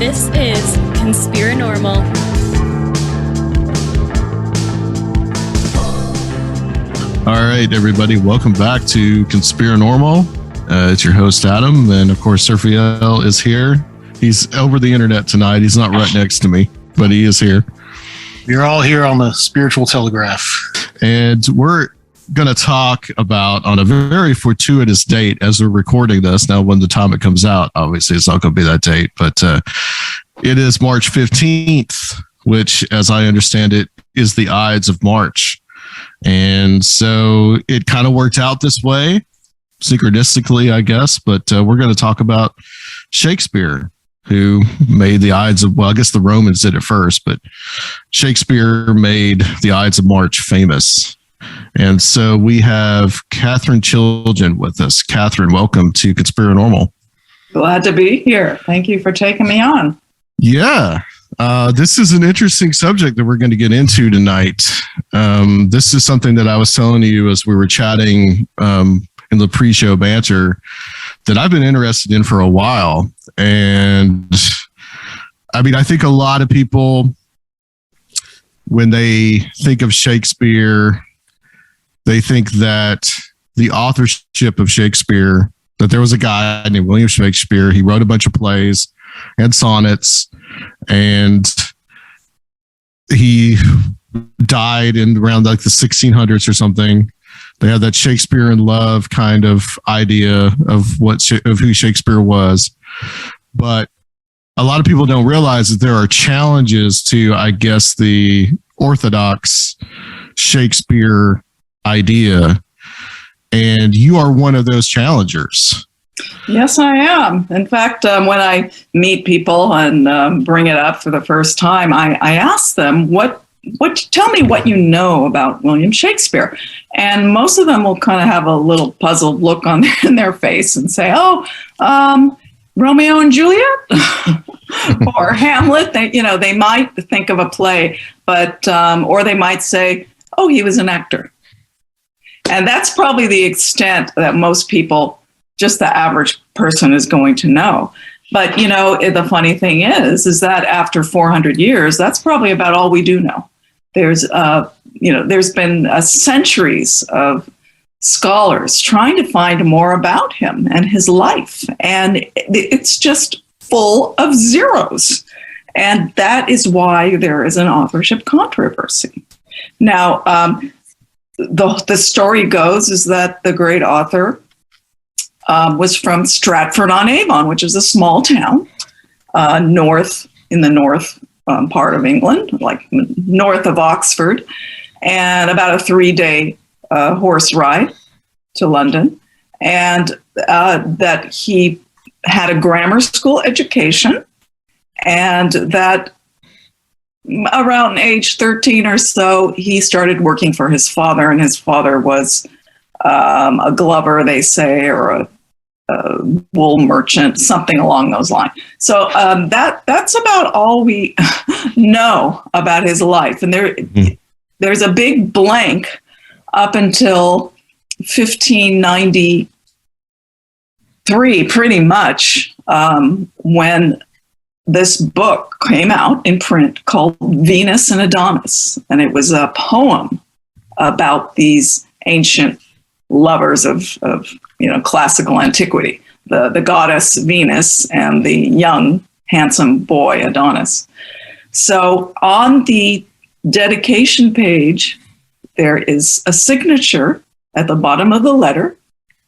This is Conspirinormal. All right, everybody, welcome back to Conspirinormal. It's your host, Adam, and of course, Surfiel is here. He's over the internet tonight. He's not right next to me, but he is here. We're all here on the Spiritual Telegraph. And we're going to talk about, on a very fortuitous date as we're recording this. Now, when the time it comes out, obviously it's not going to be that date, but it is March 15th, which, as I understand it, is the Ides of March. And so it kind of worked out this way, synchronistically, I guess, but we're going to talk about Shakespeare, who made the Ides of, well, I guess the Romans did it first, but Shakespeare made the Ides of March famous. And so we have Katherine Chiljan with us. Katherine, welcome to Conspirinormal. Glad to be here. Thank you for taking me on. Yeah. This is an interesting subject that we're going to get into tonight. This is something that I was telling you as we were chatting in the pre-show banter that I've been interested in for a while. And I mean, I think a lot of people, when they think of Shakespeare, they think that the authorship of Shakespeare, that there was a guy named William Shakespeare. He wrote a bunch of plays and sonnets, and he died in around like the 1600s or something. They had that Shakespeare in love kind of idea of who Shakespeare was. But a lot of people don't realize that there are challenges to, I guess, the orthodox Shakespeare idea. And you are one of those challengers. Yes, I am. In fact, when I meet people and bring it up for the first time, I ask them, tell me what you know about William Shakespeare. And most of them will kind of have a little puzzled look in their face and say, Romeo and Juliet or Hamlet. They might think of a play, but or they might say, oh, he was an actor. And that's probably the extent that most people, just the average person, is going to know. But, the funny thing is that after 400 years, that's probably about all we do know. There's been centuries of scholars trying to find more about him and his life. And it's just full of zeros. And that is why there is an authorship controversy. Now, the story goes is that the great author was from Stratford on Avon, which is a small town in the north part of England, like north of Oxford, and about a 3-day horse ride to London, and that he had a grammar school education, and that around age 13 or so, he started working for his father, and his father was a glover, they say, or a wool merchant, something along those lines. So that's about all we know about his life. And there's a big blank up until 1593, pretty much, when this book came out in print called Venus and Adonis. And it was a poem about these ancient lovers of classical antiquity, the goddess Venus and the young, handsome boy Adonis. So on the dedication page, there is a signature at the bottom of the letter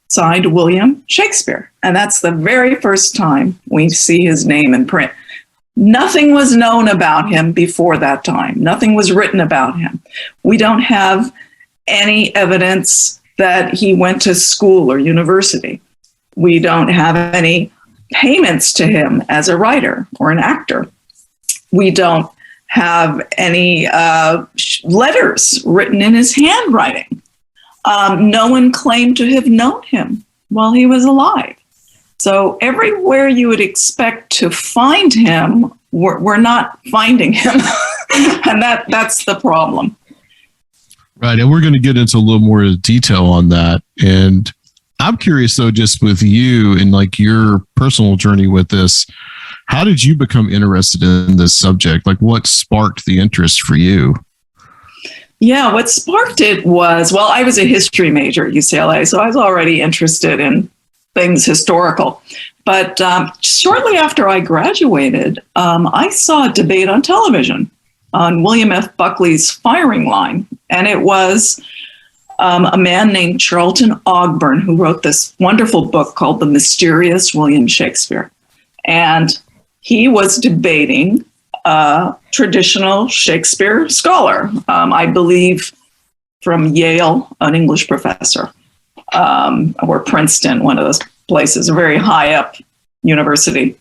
signed William Shakespeare. And that's the very first time we see his name in print. Nothing was known about him before that time. Nothing was written about him. We don't have any evidence that he went to school or university. We don't have any payments to him as a writer or an actor. We don't have any letters written in his handwriting. No one claimed to have known him while he was alive. So everywhere you would expect to find him, we're not finding him. And that's the problem. Right. And we're going to get into a little more detail on that. And I'm curious, though, just with you and like your personal journey with this, How did you become interested in this subject? Like, what sparked the interest for you? Yeah, what sparked it was, well, I was a history major at UCLA, so I was already interested in things historical. But shortly after I graduated, I saw a debate on television on William F. Buckley's firing line. And it was a man named Charlton Ogburn who wrote this wonderful book called The Mysterious William Shakespeare. And he was debating a traditional Shakespeare scholar, I believe from Yale, an English professor, or Princeton, one of those places, a very high up university.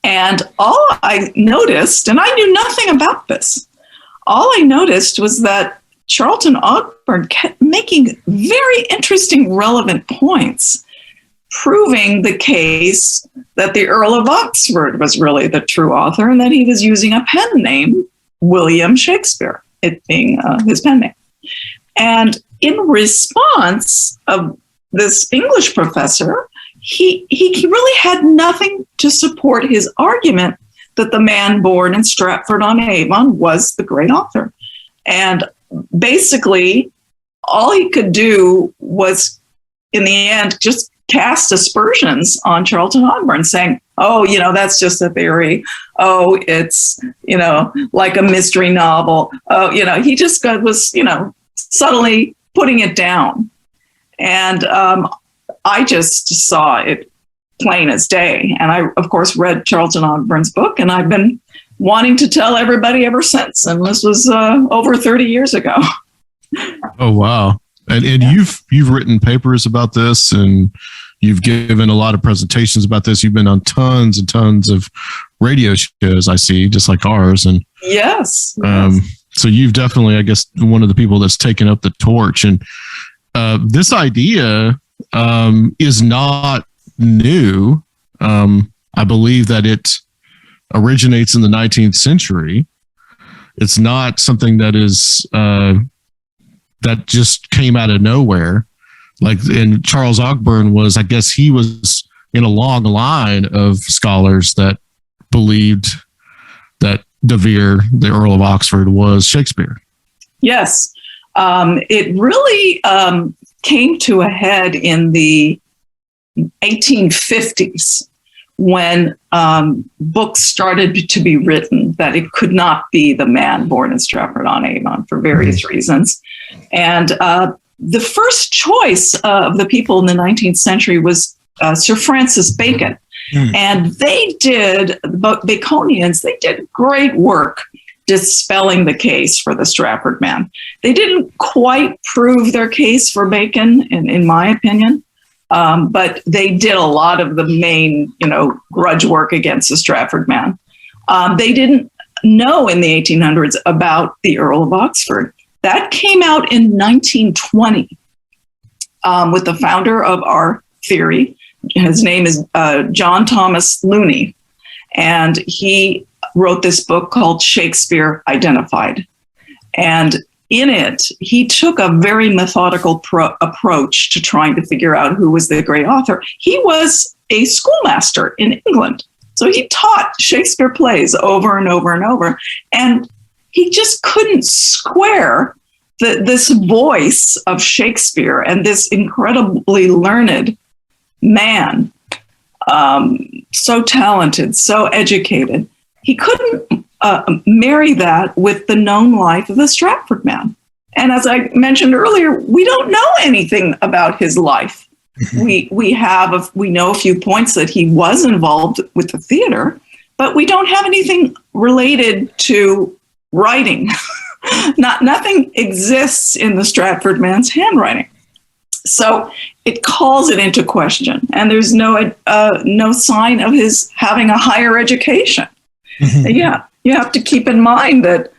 And all I noticed, and I knew nothing about this, all I noticed was that Charlton Ogburn kept making very interesting, relevant points, proving the case that the Earl of Oxford was really the true author and that he was using a pen name, William Shakespeare, it being his pen name. And in response of this English professor, he really had nothing to support his argument that the man born in Stratford-on-Avon was the great author. And basically, all he could do was, in the end, just cast aspersions on Charlton Ogburn, saying, oh, that's just a theory. Oh, it's, like a mystery novel. Oh, he just was, subtly putting it down. And I just saw it plain as day. And I, of course, read Charlton Ogburn's book, and I've been wanting to tell everybody ever since. And this was over 30 years ago. Oh, wow. And you've written papers about this, and you've given a lot of presentations about this. You've been on tons and tons of radio shows, I see, just like ours. And yes. So you've definitely, I guess, one of the people that's taken up the torch. And this idea is not new. I believe that it originates in the 19th century. It's not something that is that just came out of nowhere. And Charles Ogburn was, I guess he was in a long line of scholars that believed that de Vere, the Earl of Oxford, was Shakespeare. Yes. It really came to a head in the 1850s when books started to be written that it could not be the man born in Stratford-on-Avon for various reasons. And the first choice of the people in the 19th century was Sir Francis Bacon. And the Baconians, they did great work dispelling the case for the Stratford Man. They didn't quite prove their case for Bacon, in my opinion, but they did a lot of the main, grudge work against the Stratford Man. They didn't know in the 1800s about the Earl of Oxford. That came out in 1920 with the founder of our theory. His name is John Thomas Looney, and he wrote this book called Shakespeare Identified. And in it, he took a very methodical approach to trying to figure out who was the great author. He was a schoolmaster in England, so he taught Shakespeare Plays over and over and over, and he just couldn't square this voice of Shakespeare and this incredibly learned man, so talented, so educated. He couldn't marry that with the known life of the Stratford Man. And as I mentioned earlier, we don't know anything about his life. We know a few points that he was involved with the theater, but we don't have anything related to writing. Nothing exists in the Stratford Man's handwriting. So it calls it into question. And there's no sign of his having a higher education. Yeah, you have to keep in mind that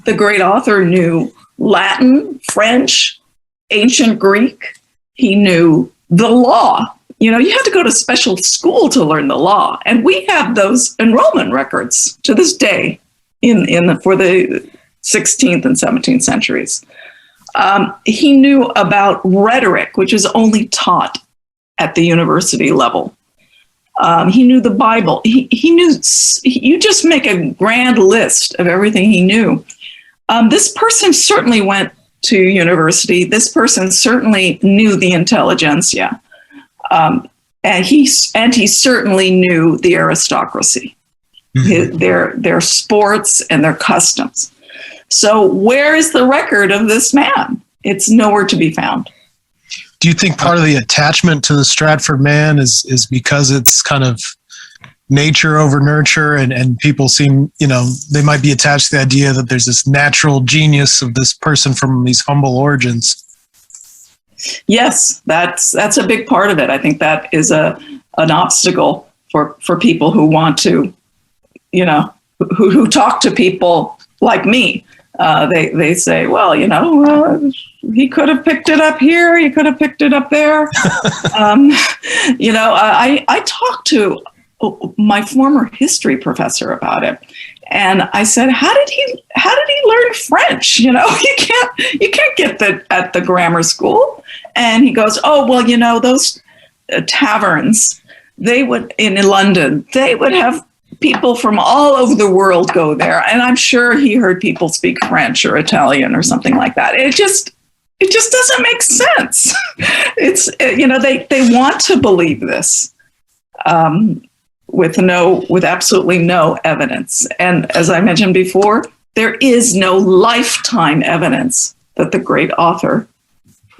the great author knew Latin, French, ancient Greek. He knew the law. You had to go to special school to learn the law. And we have those enrollment records to this day for the 16th and 17th centuries. He knew about rhetoric, which is only taught at the university level. He knew the Bible. He knew, you just make a grand list of everything he knew. This person certainly went to university. This person certainly knew the intelligentsia. And he certainly knew the aristocracy, their sports and their customs. So where is the record of this man? It's nowhere to be found. Do you think part of the attachment to the Stratford Man is because it's kind of nature over nurture, and people seem, they might be attached to the idea that there's this natural genius of this person from these humble origins? Yes, that's a big part of it. I think that is an obstacle for people who want to, who talk to people like me. They say, well, he could have picked it up here. He could have picked it up there. I talked to my former history professor about it, and I said, how did he learn French? You can't get that at the grammar school. And he goes, oh, well, those taverns, they would, in London, they would have people from all over the world go there. And I'm sure he heard people speak French or Italian or something like that. It just doesn't make sense. It's, they want to believe this with absolutely no evidence. And as I mentioned before, there is no lifetime evidence that the great author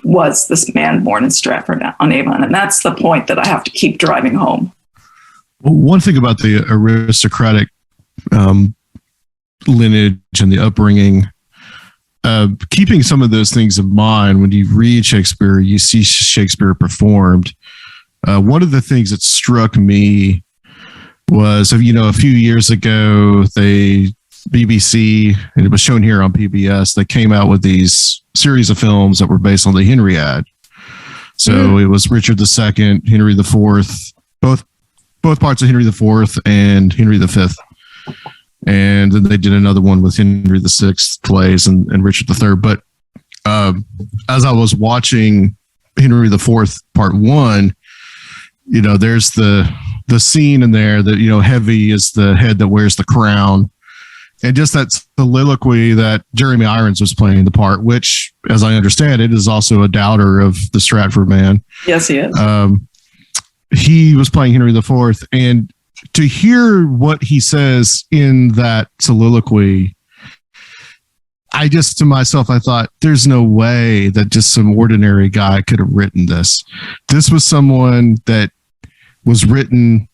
was this man born in Stratford-on-Avon. And that's the point that I have to keep driving home. Well, one thing about the aristocratic lineage and the upbringing, keeping some of those things in mind, when you read Shakespeare, you see Shakespeare performed. One of the things that struck me was, a few years ago, BBC, and it was shown here on PBS, they came out with these series of films that were based on the Henriade. So it was Richard II, Henry IV, both parts of Henry IV and Henry V. And then they did another one with Henry VI plays and Richard III. But as I was watching Henry IV Part 1, there's the scene in there that, heavy is the head that wears the crown. And just that soliloquy that Jeremy Irons was playing the part, which, as I understand it, is also a doubter of the Stratford Man. Yes, he is. He was playing Henry IV, and to hear what he says in that soliloquy, I thought, there's no way that just some ordinary guy could have written this. This was something that was written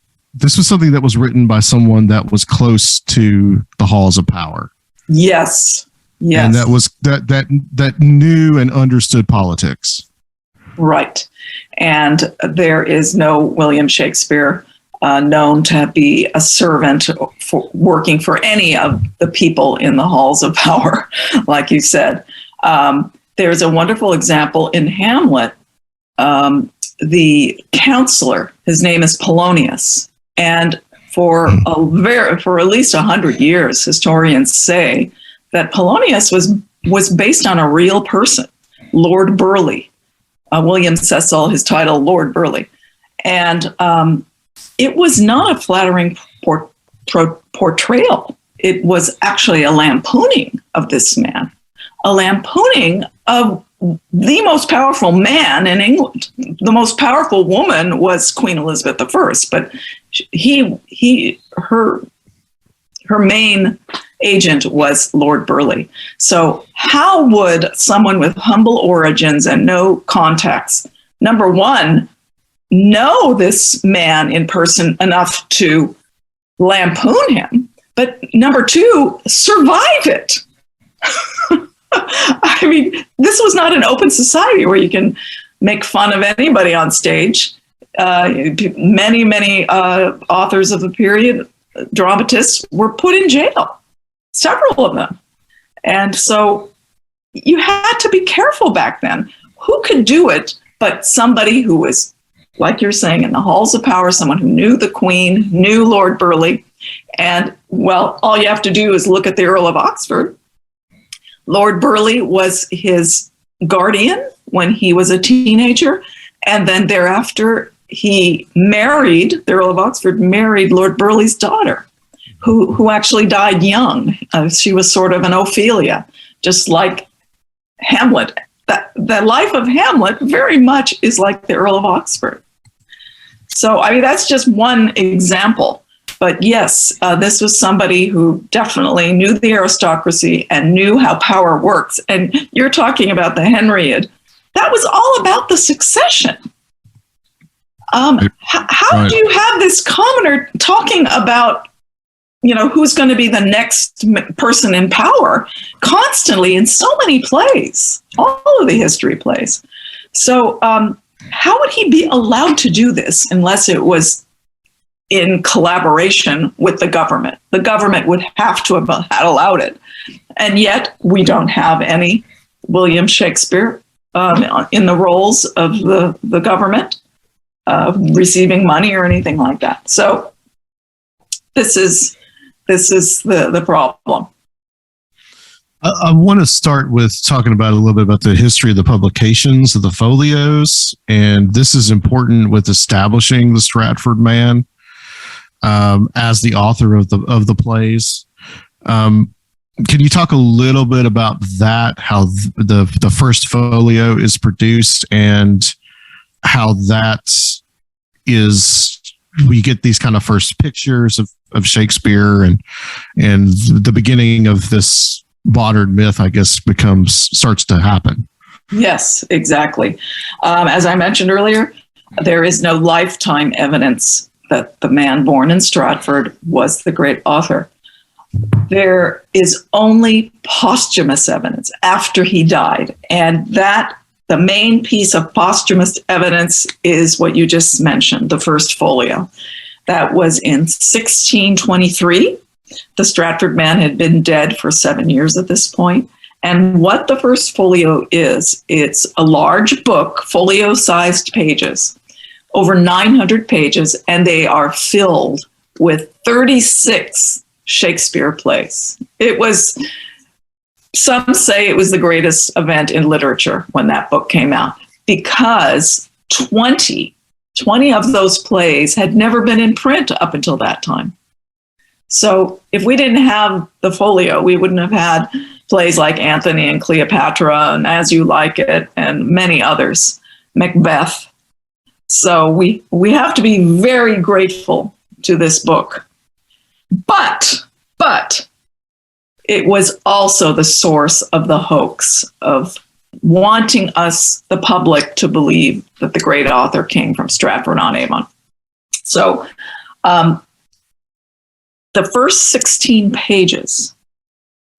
by someone that was close to the halls of power. Yes. And that was that knew and understood politics. Right. And there is no William Shakespeare known to be a servant for working for any of the people in the halls of power, like you said. There's a wonderful example in Hamlet. The counselor, his name is Polonius. And for at least 100 years, historians say that Polonius was based on a real person, Lord Burleigh. William Cecil, his title, Lord Burleigh. And it was not a flattering portrayal. It was actually a lampooning of this man, a lampooning of the most powerful man in England. The most powerful woman was Queen Elizabeth I, but her main agent was Lord Burleigh. So how would someone with humble origins and no contacts, number one, know this man in person enough to lampoon him, but number two, survive it? I mean, this was not an open society where you can make fun of anybody on stage. Many authors of the period, dramatists, were put in jail, several of them. And so you had to be careful back then. Who could do it but somebody who was, like you're saying, in the halls of power, someone who knew the Queen, knew Lord Burleigh. And, well, all you have to do is look at the Earl of Oxford. Lord Burleigh was his guardian when he was a teenager. And then thereafter, the Earl of Oxford married Lord Burleigh's daughter, who actually died young. She was sort of an Ophelia, just like Hamlet. The life of Hamlet very much is like the Earl of Oxford. So, I mean, that's just one example. But yes, this was somebody who definitely knew the aristocracy and knew how power works. And you're talking about the Henriade. That was all about the succession. How do you have this commoner talking about, who's going to be the next person in power constantly in so many plays, all of the history plays? So how would he be allowed to do this unless it was in collaboration with the government? The government would have to have allowed it. And yet we don't have any William Shakespeare in the roles of the government, receiving money or anything like that. So this is the problem. I want to start with talking about a little bit about the history of the publications of the Folios, and this is important with establishing the Stratford Man as the author of the plays. Can you talk a little bit about that? How the first folio is produced and how that is? We get these kind of first pictures of Shakespeare and the beginning of this modern myth, I guess, starts to happen. Yes, exactly. As I mentioned earlier, there is no lifetime evidence that the man born in Stratford was the great author. There is only posthumous evidence after he died. And the main piece of posthumous evidence is what you just mentioned, the first folio. That was in 1623. The Stratford Man had been dead for 7 years at this point. And what the first folio is, it's a large book, folio-sized pages, over 900 pages, and they are filled with 36 Shakespeare plays. Some say it was the greatest event in literature when that book came out, because 20 of those plays had never been in print up until that time. So if we didn't have the folio, we wouldn't have had plays like Antony and Cleopatra and As You Like It and many others, Macbeth. So we have to be very grateful to this book. But it was also the source of the hoax of wanting us, the public, to believe that the great author came from Stratford-on-Avon. So the first 16 pages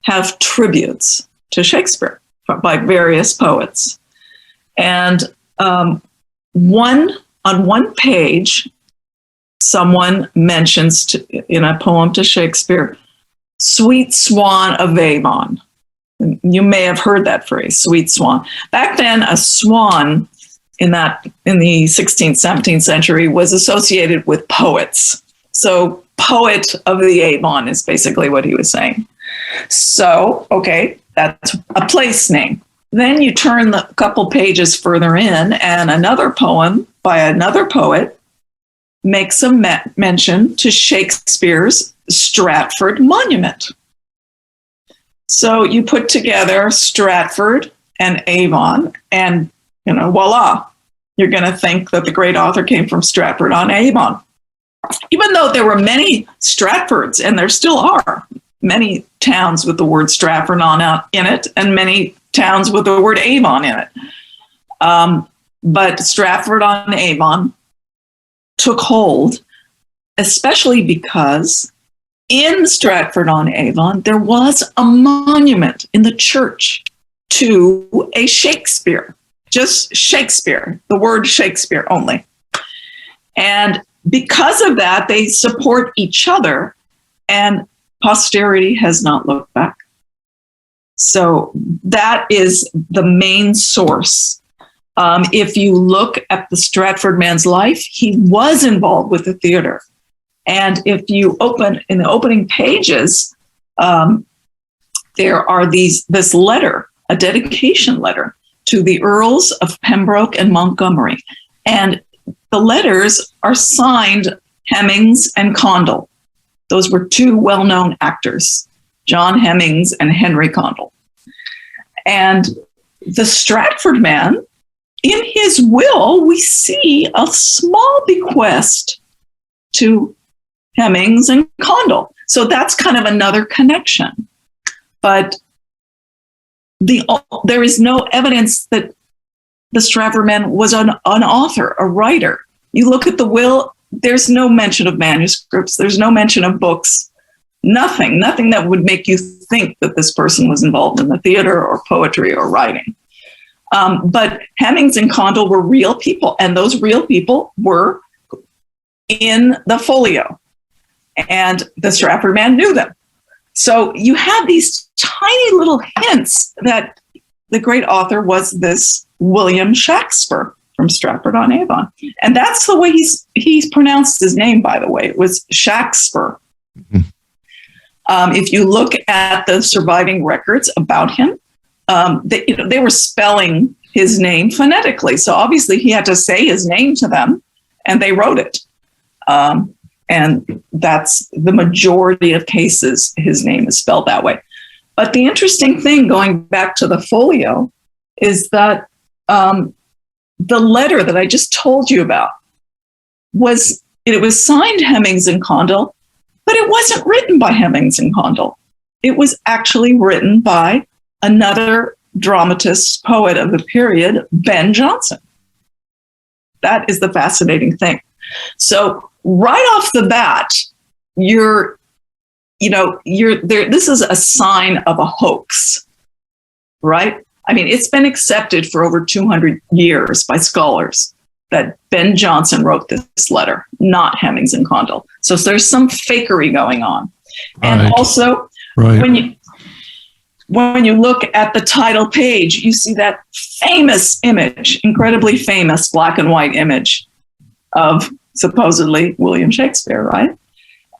have tributes to Shakespeare by various poets. And on one page, someone mentions in a poem to Shakespeare, "Sweet Swan of Avon." You may have heard that phrase, sweet swan. Back then, a swan in the 16th, 17th century was associated with poets. So poet of the Avon is basically what he was saying. So, okay, that's a place name. Then you turn a couple pages further in, and another poem by another poet makes a mention to Shakespeare's Stratford Monument. So you put together Stratford and Avon, and voila, you're going to think that the great author came from Stratford-on-Avon. Even though there were many Stratfords, and there still are many towns with the word Stratford in it, and many towns with the word Avon in it. But Stratford-on-Avon took hold, especially because in Stratford-on-Avon, there was a monument in the church to a Shakespeare, just Shakespeare, the word Shakespeare only. And because of that, they support each other, and posterity has not looked back. So that is the main source. If you look at the Stratford Man's life, he was involved with the theater. And if you open in the opening pages, there are this letter, a dedication letter to the Earls of Pembroke and Montgomery. And the letters are signed Hemmings and Condell. Those were two well-known actors, John Hemmings and Henry Condell. And the Stratford Man, in his will, we see a small bequest to Hemmings and Condell. So that's kind of another connection. But there is no evidence that the Stratford Man was an author, a writer. You look at the will, there's no mention of manuscripts. There's no mention of books. Nothing that would make you think that this person was involved in the theater or poetry or writing. But Hemmings and Condell were real people, and those real people were in the Folio, and the Stratford Man knew them. So you have these tiny little hints that the great author was this William Shakespeare from Stratford-on-Avon. And that's the way he's pronounced his name, by the way. It was Shakespeare. Mm-hmm. If you look at the surviving records about him, they were spelling his name phonetically. So obviously he had to say his name to them, and they wrote it. And that's the majority of cases, his name is spelled that way. But the interesting thing, going back to the Folio, is that the letter that I just told you about was signed Hemmings and Condell, but it wasn't written by Hemmings and Condell. It was actually written by another dramatist, poet of the period, Ben Jonson. That is the fascinating thing. So right off the bat, you're there. This is a sign of a hoax, right? I mean, it's been accepted for over 200 years by scholars that Ben Jonson wrote this letter, not Hemmings and Condell. So there's some fakery going on. And right. Also, right. when you look at the title page, you see that famous image, incredibly famous black and white image of supposedly William Shakespeare, right?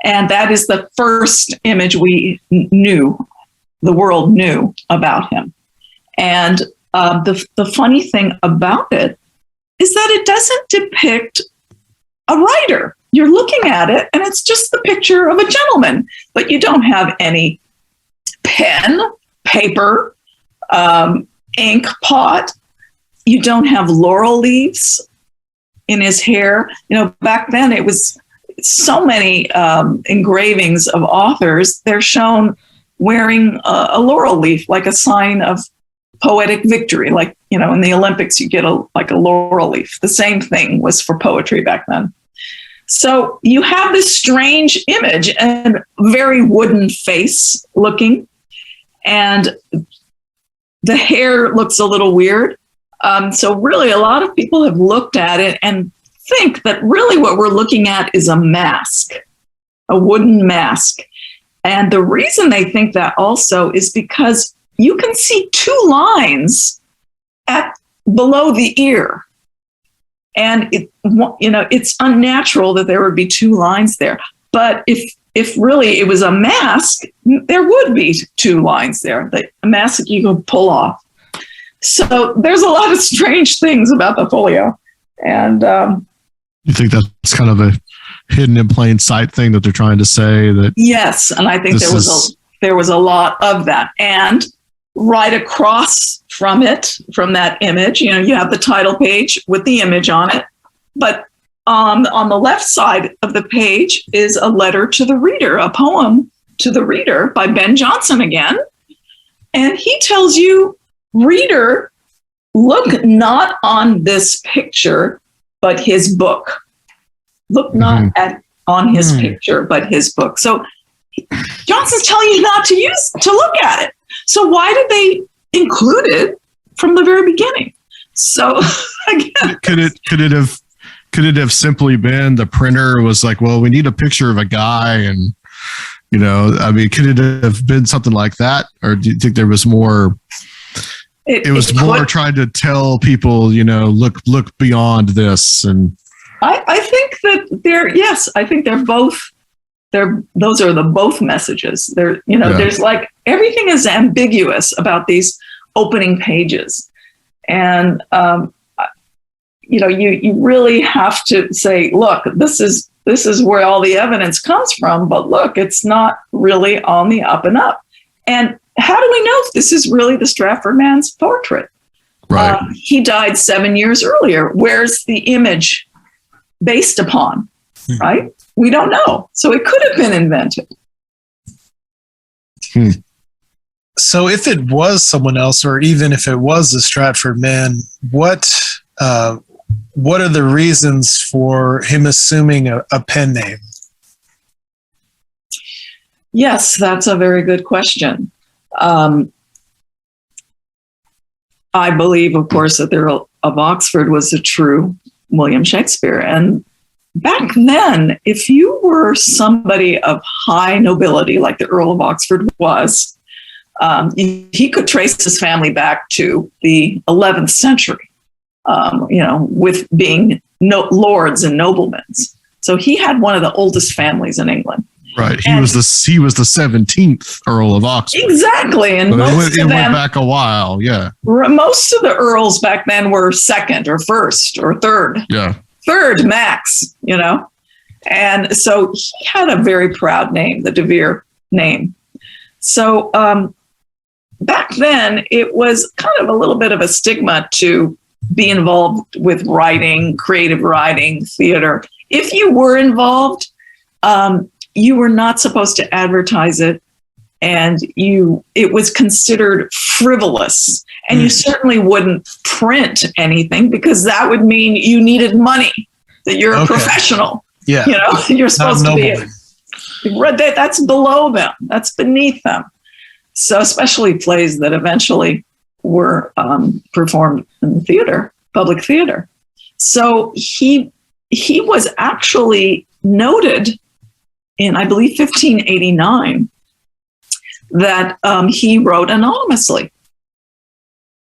And that is the first image the world knew about him. And the funny thing about it is that it doesn't depict a writer. You're looking at it and it's just the picture of a gentleman, but you don't have any pen, paper, ink pot. You don't have laurel leaves in his hair. Back then it was so many engravings of authors. They're shown wearing a laurel leaf, like a sign of poetic victory. Like, in the Olympics, you get a laurel leaf. The same thing was for poetry back then. So you have this strange image and very wooden face looking, and the hair looks a little weird. So really, a lot of people have looked at it and think that really what we're looking at is a mask, a wooden mask. And the reason they think that also is because you can see two lines below the ear. And it's unnatural that there would be two lines there. But if really it was a mask, there would be two lines there. A mask you could pull off. So there's a lot of strange things about the Folio. And you think that's kind of a hidden in plain sight thing that they're trying to say? That yes, and I think there was a lot of that. And right across from that image, you have the title page with the image on it. But on the left side of the page is a letter to the reader, a poem to the reader by Ben Jonson again. And he tells you, reader, look not on this picture, but his book. Look not on his picture, but his book. So Johnson's telling you not to look at it. So why did they include it from the very beginning? So again, could it have simply been the printer was like, well, we need a picture of a guy, and could it have been something like that, or do you think there was more? It was more trying to tell people, look beyond this. And I think that I think they're both. Those are the both messages. There's like everything is ambiguous about these opening pages, and you really have to say, look, this is where all the evidence comes from, but look, it's not really on the up and up. And how do we know if this is really the Stratford Man's portrait? Right. He died 7 years earlier. Where's the image based upon? Right? We don't know. So it could have been invented. So if it was someone else, or even if it was the Stratford Man, what are the reasons for him assuming a pen name? Yes, that's a very good question. I believe, of course, that the Earl of Oxford was a true William Shakespeare. And back then, if you were somebody of high nobility, like the Earl of Oxford was, he could trace his family back to the 11th century, with being lords and noblemen. So he had one of the oldest families in England. Right. He was the 17th Earl of Oxford. Exactly. And it went back a while. Yeah. Most of the earls back then were second or first or third. Yeah. Third max, And so he had a very proud name, the De Vere name. So back then, it was kind of a little bit of a stigma to be involved with writing, creative writing, theater. If you were involved, you were not supposed to advertise it, and it was considered frivolous. And you certainly wouldn't print anything, because that would mean you needed money, that you're a professional. Yeah. You're supposed to be. That's below them. That's beneath them. So especially plays that eventually were performed in theater, public theater. So he was actually noted in, I believe, 1589, that he wrote anonymously.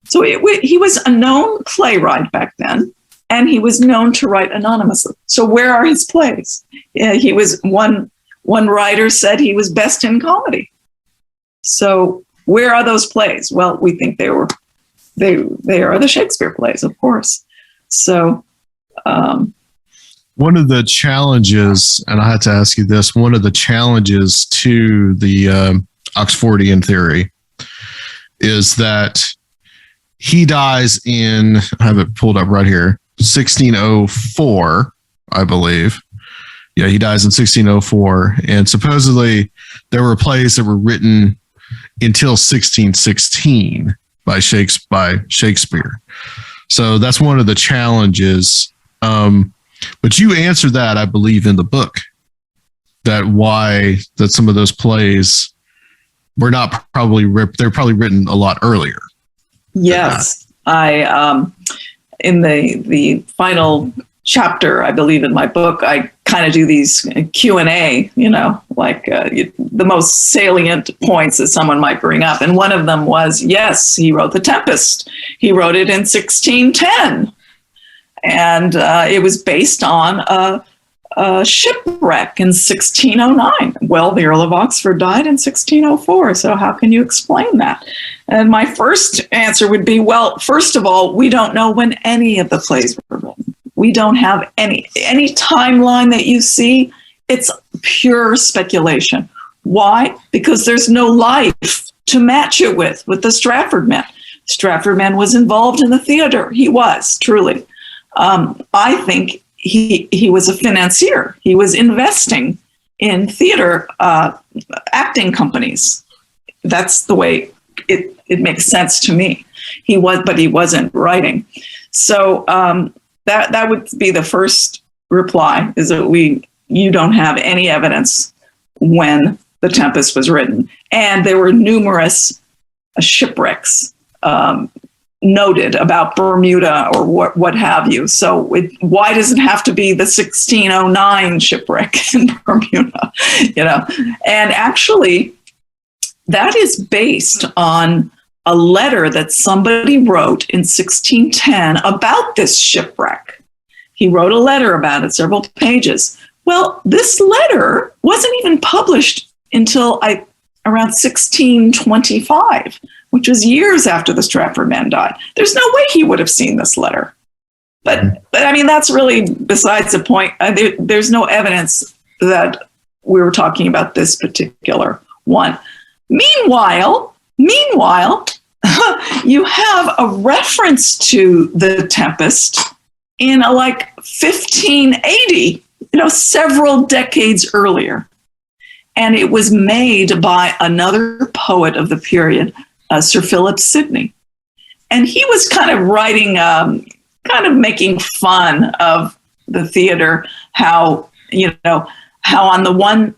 So he was a known playwright back then, and he was known to write anonymously. So where are his plays? He was one writer said he was best in comedy. So where are those plays? Well, we think they are the Shakespeare plays, of course. So one of the challenges, and I had to ask you this, one of the challenges to the Oxfordian theory is that he dies in, I have it pulled up right here, 1604, I believe. Yeah, he dies in 1604. And supposedly there were plays that were written until 1616 by Shakespeare. So that's one of the challenges. But you answered that, I believe, in the book, that some of those plays were not they're probably written a lot earlier. Yes. I in the final chapter, I believe, in my book, I kind of do these Q&A, the most salient points that someone might bring up. And one of them was, yes, he wrote The Tempest. He wrote it in 1610. And it was based on a shipwreck in 1609. Well, the Earl of Oxford died in 1604, so how can you explain that? And my first answer would be, well, first of all, we don't know when any of the plays were written. We don't have any timeline that you see. It's pure speculation. Why? Because there's no life to match it with the Stratford Man. Stratford Man was involved in the theater. He was, truly. I think he was a financier. He was investing in theater acting companies. That's the way it makes sense to me. But he wasn't writing. So that would be the first reply, is that you don't have any evidence when The Tempest was written. And there were numerous shipwrecks noted about Bermuda or what have you. So why does it have to be the 1609 shipwreck in Bermuda? And actually that is based on a letter that somebody wrote in 1610 about this shipwreck. He wrote a letter about it, several pages. Well, this letter wasn't even published until around 1625, which was years after the Stratford Man died. There's no way he would have seen this letter. But I mean, that's really besides the point. There's no evidence that we were talking about this particular one. Meanwhile, you have a reference to the Tempest in 1580, several decades earlier. And it was made by another poet of the period, Sir Philip Sidney. And he was kind of writing, kind of making fun of the theater, how on the one,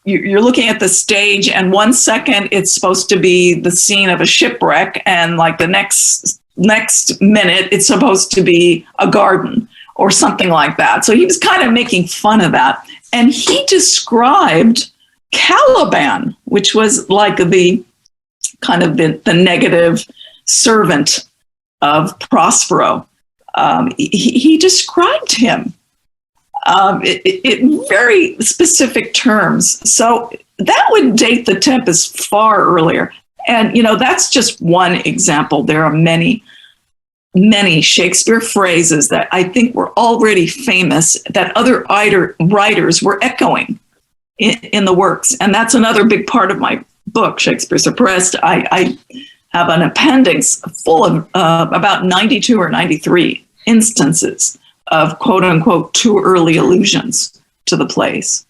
you're looking at the stage and 1 second it's supposed to be the scene of a shipwreck, and like the next minute it's supposed to be a garden or something like that. So he was kind of making fun of that. And he described Caliban, which was like the kind of the negative servant of Prospero. He described him in very specific terms. So that would date the Tempest far earlier. And, that's just one example. There are many, many Shakespeare phrases that I think were already famous that other writers were echoing in the works. And that's another big part of my book, Shakespeare Suppressed. I have an appendix full of about 92 or 93 instances of quote unquote too early allusions to the plays.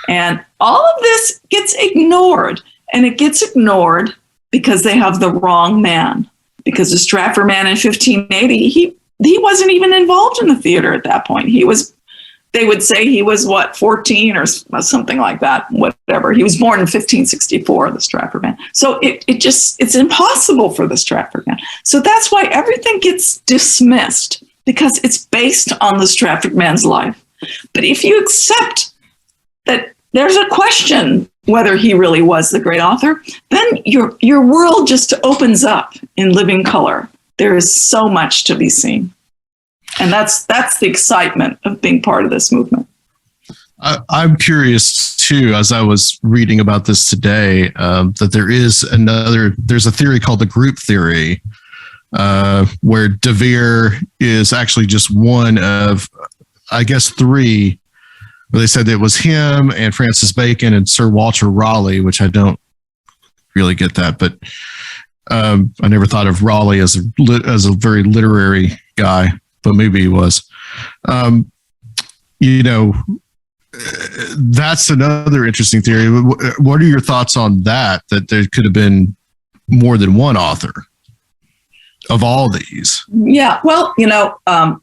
And all of this gets ignored, and it gets ignored because they have the wrong man. Because the Stratford Man in 1580, he wasn't even involved in the theater at that point. They would say he was 14 or something like that, whatever. He was born in 1564, the Stratford Man. So it's impossible for the Stratford Man. So that's why everything gets dismissed, because it's based on the Stratford Man's life. But if you accept that there's a question whether he really was the great author, then your world just opens up in living color. There is so much to be seen. And that's the excitement of being part of this movement. I'm curious too, as I was reading about this today, that there's a theory called the group theory, where De Vere is actually just one of, I guess, three. Where they said it was him and Francis Bacon and Sir Walter Raleigh, which I don't really get that, but I never thought of Raleigh as a very literary guy, but maybe he was. That's another interesting theory. What are your thoughts on that there could have been more than one author of all these? Yeah, well,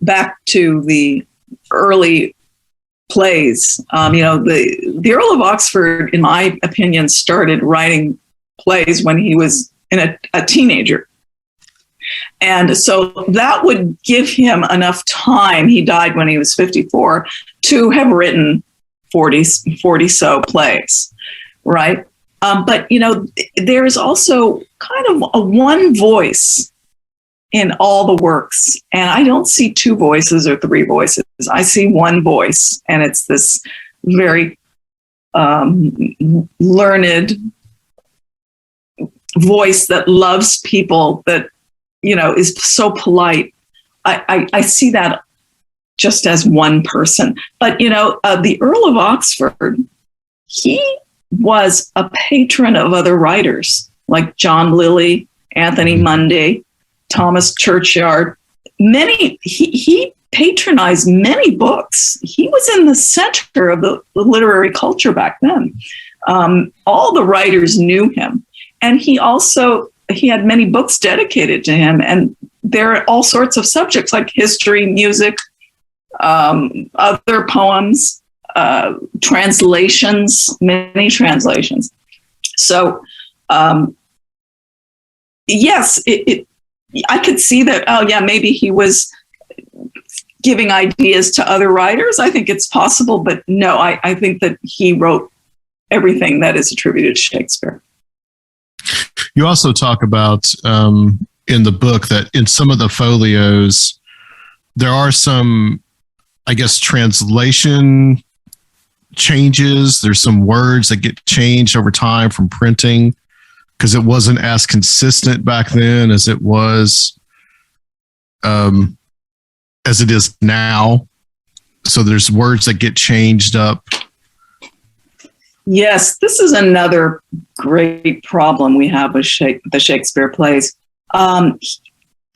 back to the early plays, the Earl of Oxford, in my opinion, started writing plays when he was a teenager. And so that would give him enough time, he died when he was 54, to have written 40 so plays, right? But, there is also kind of a one voice in all the works. And I don't see two voices or three voices. I see one voice, and it's this very learned voice that loves people, that, is so polite. I see that just as one person. But, the Earl of Oxford, he was a patron of other writers like John Lilly, Anthony Munday, Thomas Churchyard. He patronized many books. He was in the center of the literary culture back then. All the writers knew him. And he had many books dedicated to him. And there are all sorts of subjects like history, music, other poems, translations, many translations. So, yes, I could see that, maybe he was giving ideas to other writers. I think it's possible, but no, I think that he wrote everything that is attributed to Shakespeare. You also talk about in the book that in some of the folios, there are some, I guess, translation changes. There's some words that get changed over time from printing, because it wasn't as consistent back then as it was as it is now. So there's words that get changed up. Yes, this is another great problem we have with the Shakespeare plays. The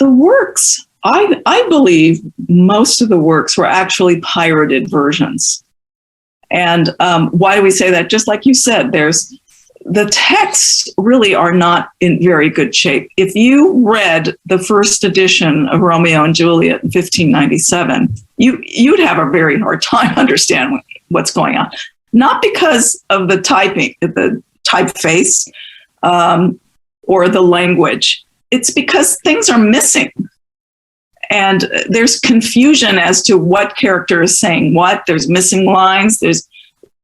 works, I believe most of the works were actually pirated versions. And why do we say that? Just like you said, the texts really are not in very good shape. If you read the first edition of Romeo and Juliet in 1597, you'd have a very hard time understanding what's going on. Not because of the typing, the typeface, or the language. It's because things are missing. And there's confusion as to what character is saying what. There's missing lines. There's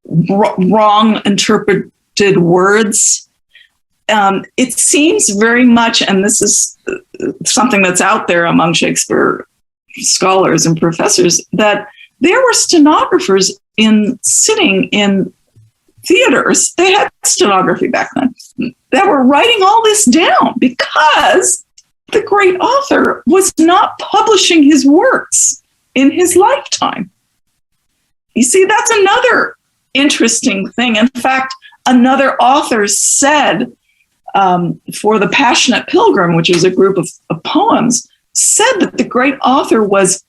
wrong interpreted words. It seems very much, and this is something that's out there among Shakespeare scholars and professors, that there were stenographers sitting in theaters. They had stenography back then that were writing all this down because the great author was not publishing his works in his lifetime. You see, that's another interesting thing. In fact, another author said for The Passionate Pilgrim, which is a group of poems, said that the great author was,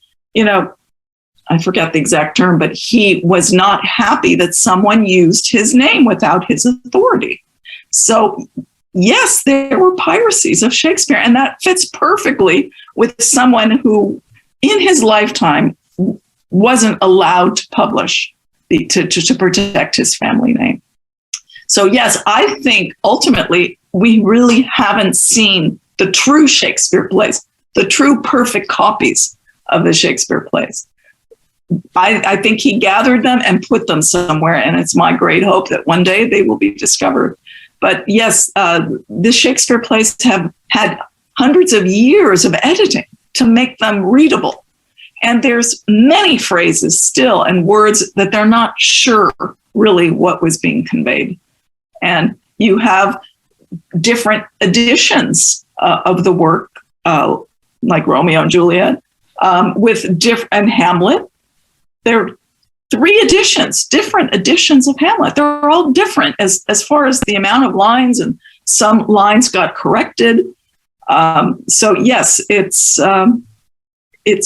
I forget the exact term, but he was not happy that someone used his name without his authority. So, yes, there were piracies of Shakespeare, and that fits perfectly with someone who, in his lifetime, wasn't allowed to publish, to protect his family name. So, yes, I think ultimately we really haven't seen the true Shakespeare plays, the true perfect copies of the Shakespeare plays. I think he gathered them and put them somewhere, and it's my great hope that one day they will be discovered. But yes, the Shakespeare plays have had hundreds of years of editing to make them readable. And there's many phrases still and words that they're not sure really what was being conveyed. And you have different editions of the work, like Romeo and Juliet, and Hamlet. There are different editions of Hamlet. They're all different as far as the amount of lines, and some lines got corrected. So yes, it's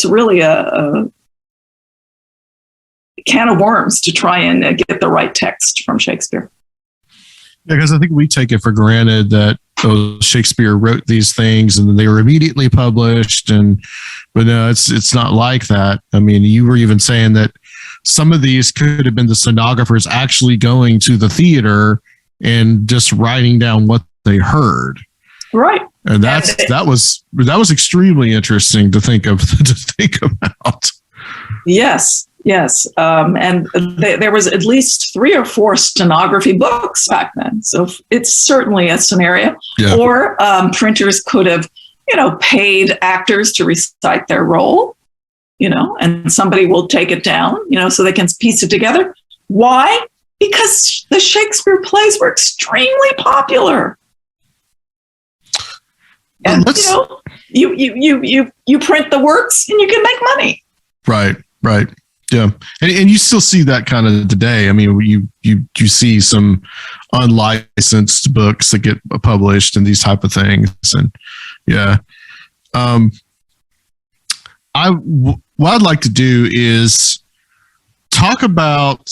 really a can of worms to try and get the right text from Shakespeare. Yeah, because I think we take it for granted that Shakespeare wrote these things and they were immediately published, but no, it's not like that. I mean, you were even saying that some of these could have been the stenographers actually going to the theater and just writing down what they heard. Right. And that was extremely interesting to think about. Yes. And there was at least 3 or 4 stenography books back then. So it's certainly a scenario. Yeah. Or printers could have, paid actors to recite their role, and somebody will take it down, so they can piece it together. Why? Because the Shakespeare plays were extremely popular. And, you print the works and you can make money. Right. Yeah. And you still see that kind of today. I mean, you see some unlicensed books that get published and these type of things. And yeah. What I'd like to do is talk about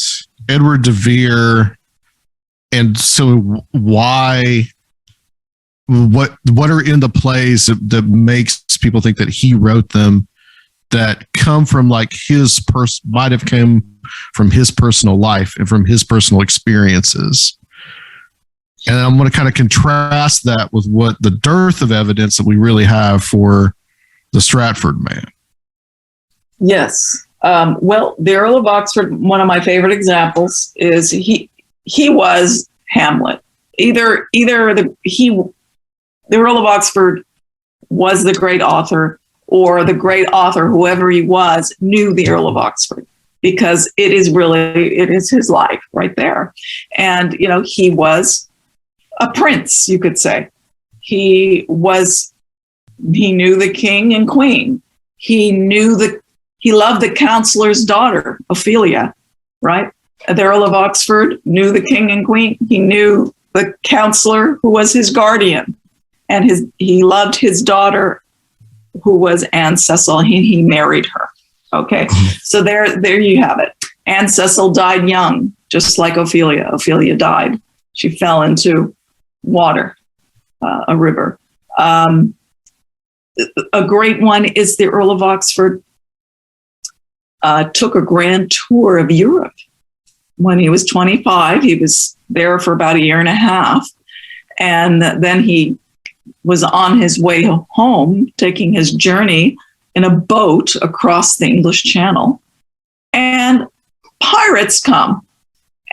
Edward de Vere, and so what are in the plays that makes people think that he wrote them, that come from like might have come from his personal life and from his personal experiences. And I'm going to kind of contrast that with what the dearth of evidence that we really have for the Stratford Man. Yes. Well, the Earl of Oxford, one of my favorite examples is he was Hamlet. Either the Earl of Oxford was the great author, or the great author, whoever he was, knew the Earl of Oxford, because it is his life right there. And, he was a prince, you could say. He knew the king and queen. He knew the He loved the counselor's daughter, Ophelia, right? The Earl of Oxford knew the king and queen. He knew the counselor who was his guardian, and he loved his daughter, who was Anne Cecil. He married her. Okay, so there you have it. Anne Cecil died young, just like Ophelia. Ophelia died. She fell into water, a river. A great one is the Earl of Oxford took a grand tour of Europe. When he was 25, he was there for about a year and a half. And then he was on his way home, taking his journey in a boat across the English Channel. And pirates come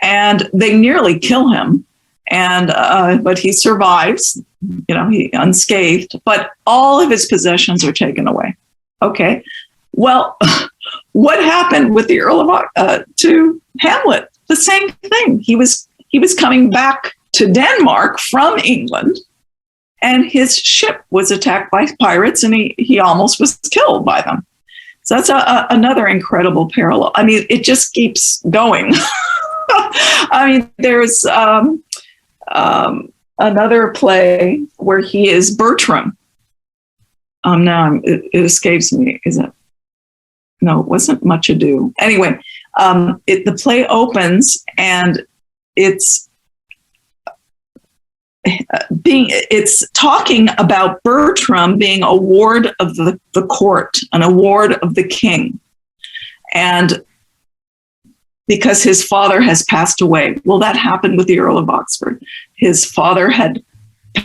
and they nearly kill him. But he survives, he unscathed, but all of his possessions are taken away. Okay. Well, what happened with the Earl of to Hamlet? The same thing. He was coming back to Denmark from England, and his ship was attacked by pirates, and he almost was killed by them. So that's another incredible parallel. I mean, it just keeps going. I mean, there's another play where he is Bertram. Now it escapes me. Is it? No, it wasn't Much Ado. Anyway, the play opens and it's talking about Bertram being a ward of the court, an award of the king. And because his father has passed away. Well, that happened with the Earl of Oxford. His father had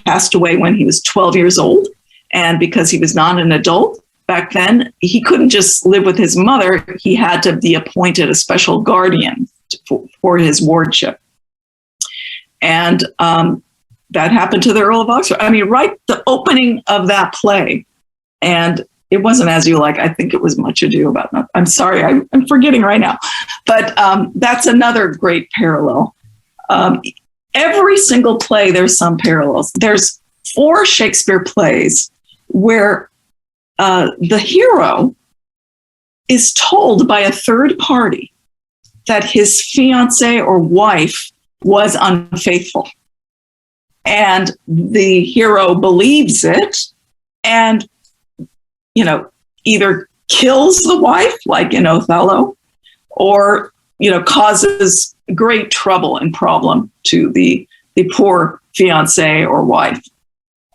passed away when he was 12 years old. And because he was not an adult back then, he couldn't just live with his mother. He had to be appointed a special guardian for his wardship. And that happened to the Earl of Oxford. I mean, right, the opening of that play, and it wasn't As You Like. I think it was Much Ado About Nothing. I'm sorry, I'm forgetting right now. But that's another great parallel. Every single play, there's some parallels. There's 4 Shakespeare plays where the hero is told by a third party that his fiancée or wife was unfaithful. And the hero believes it and, either kills the wife, like in Othello, or, causes great trouble and problem to the poor fiancé or wife.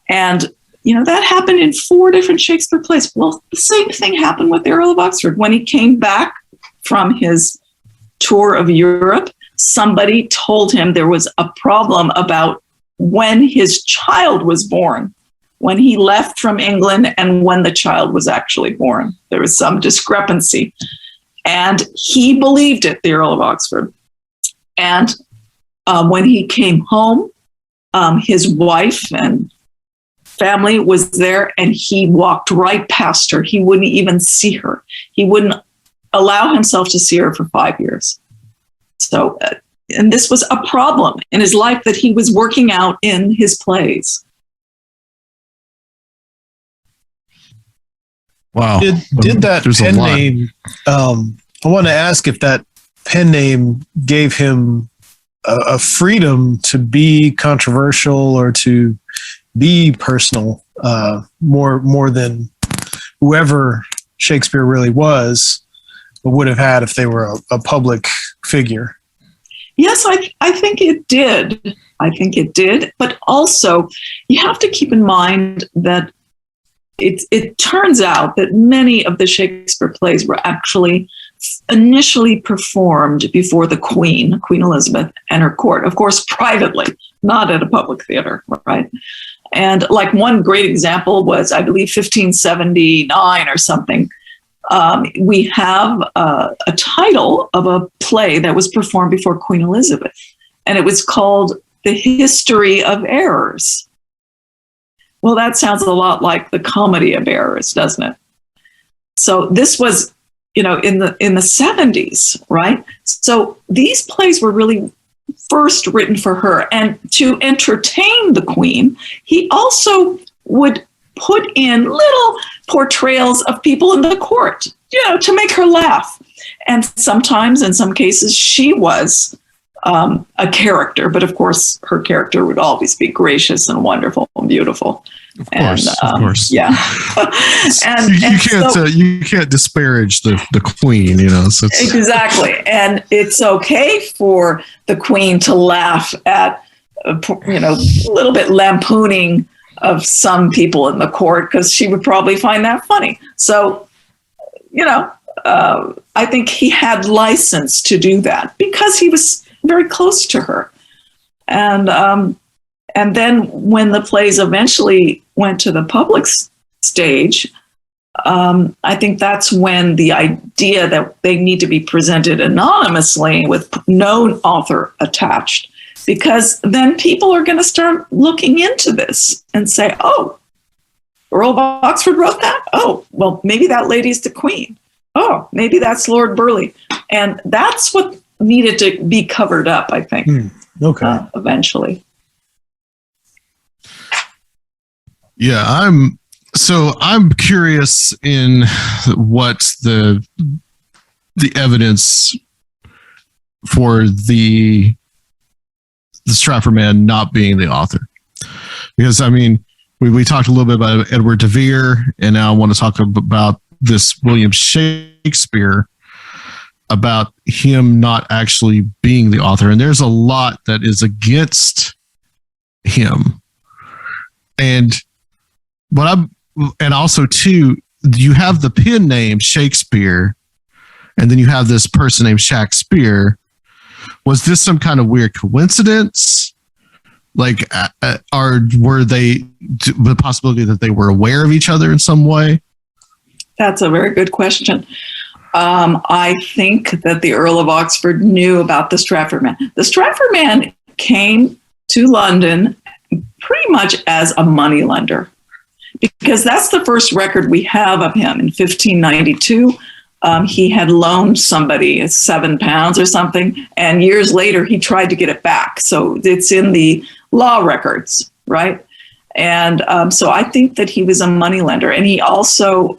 And, that happened in 4 different Shakespeare plays. Well, the same thing happened with the Earl of Oxford. When he came back from his tour of Europe, somebody told him there was a problem about when his child was born, when he left from England and when the child was actually born. There was some discrepancy. And he believed it, the Earl of Oxford. And when he came home, his wife and family was there, and he walked right past her. He wouldn't even see her. He wouldn't allow himself to see her for 5 years. So, and this was a problem in his life that he was working out in his plays. Wow. Did that pen name, I want to ask if that pen name gave him a freedom to be controversial or to be personal, more than whoever Shakespeare really was would have had if they were a public figure. Yes, I think it did. I think it did. But also, you have to keep in mind that it turns out that many of the Shakespeare plays were actually initially performed before the Queen Elizabeth, and her court, of course, privately, not at a public theater, right? And like one great example was, I believe, 1579 or something. We have a title of a play that was performed before Queen Elizabeth, and it was called The History of Errors. Well, that sounds a lot like the Comedy of Errors, doesn't it? So this was, in the 70s, right? So these plays were really first written for her, and to entertain the Queen, he also would put in little portrayals of people in the court, to make her laugh. And sometimes, in some cases, she was a character, but of course, her character would always be gracious and wonderful and beautiful. Of course. Yeah. You can't disparage the queen, So exactly. And it's okay for the queen to laugh at, a little bit lampooning of some people in the court, because she would probably find that funny. So, I think he had license to do that because he was very close to her. And then when the plays eventually went to the public stage, I think that's when the idea that they need to be presented anonymously with no author attached, because then people are going to start looking into this and say, oh, Earl of Oxford wrote that? Oh, well, maybe that lady's the queen. Oh, maybe that's Lord Burleigh. And that's what needed to be covered up, I think, eventually. Yeah, I'm curious in what the evidence for the Stratford Man not being the author, because we talked a little bit about Edward de Vere, and now I want to talk about this William Shakespeare, about him not actually being the author, and there's a lot that is against him, and also too, you have the pen name Shakespeare, and then you have this person named Shakespeare. Was this some kind of weird coincidence? Like, or were they the possibility that they were aware of each other in some way? That's a very good question. I think that the Earl of Oxford knew about the Stratford Man. The Stratford Man came to London pretty much as a moneylender, because that's the first record we have of him. In 1592, he had loaned somebody £7 or something, and years later he tried to get it back. So it's in the law records, right? And so I think that he was a moneylender, and he also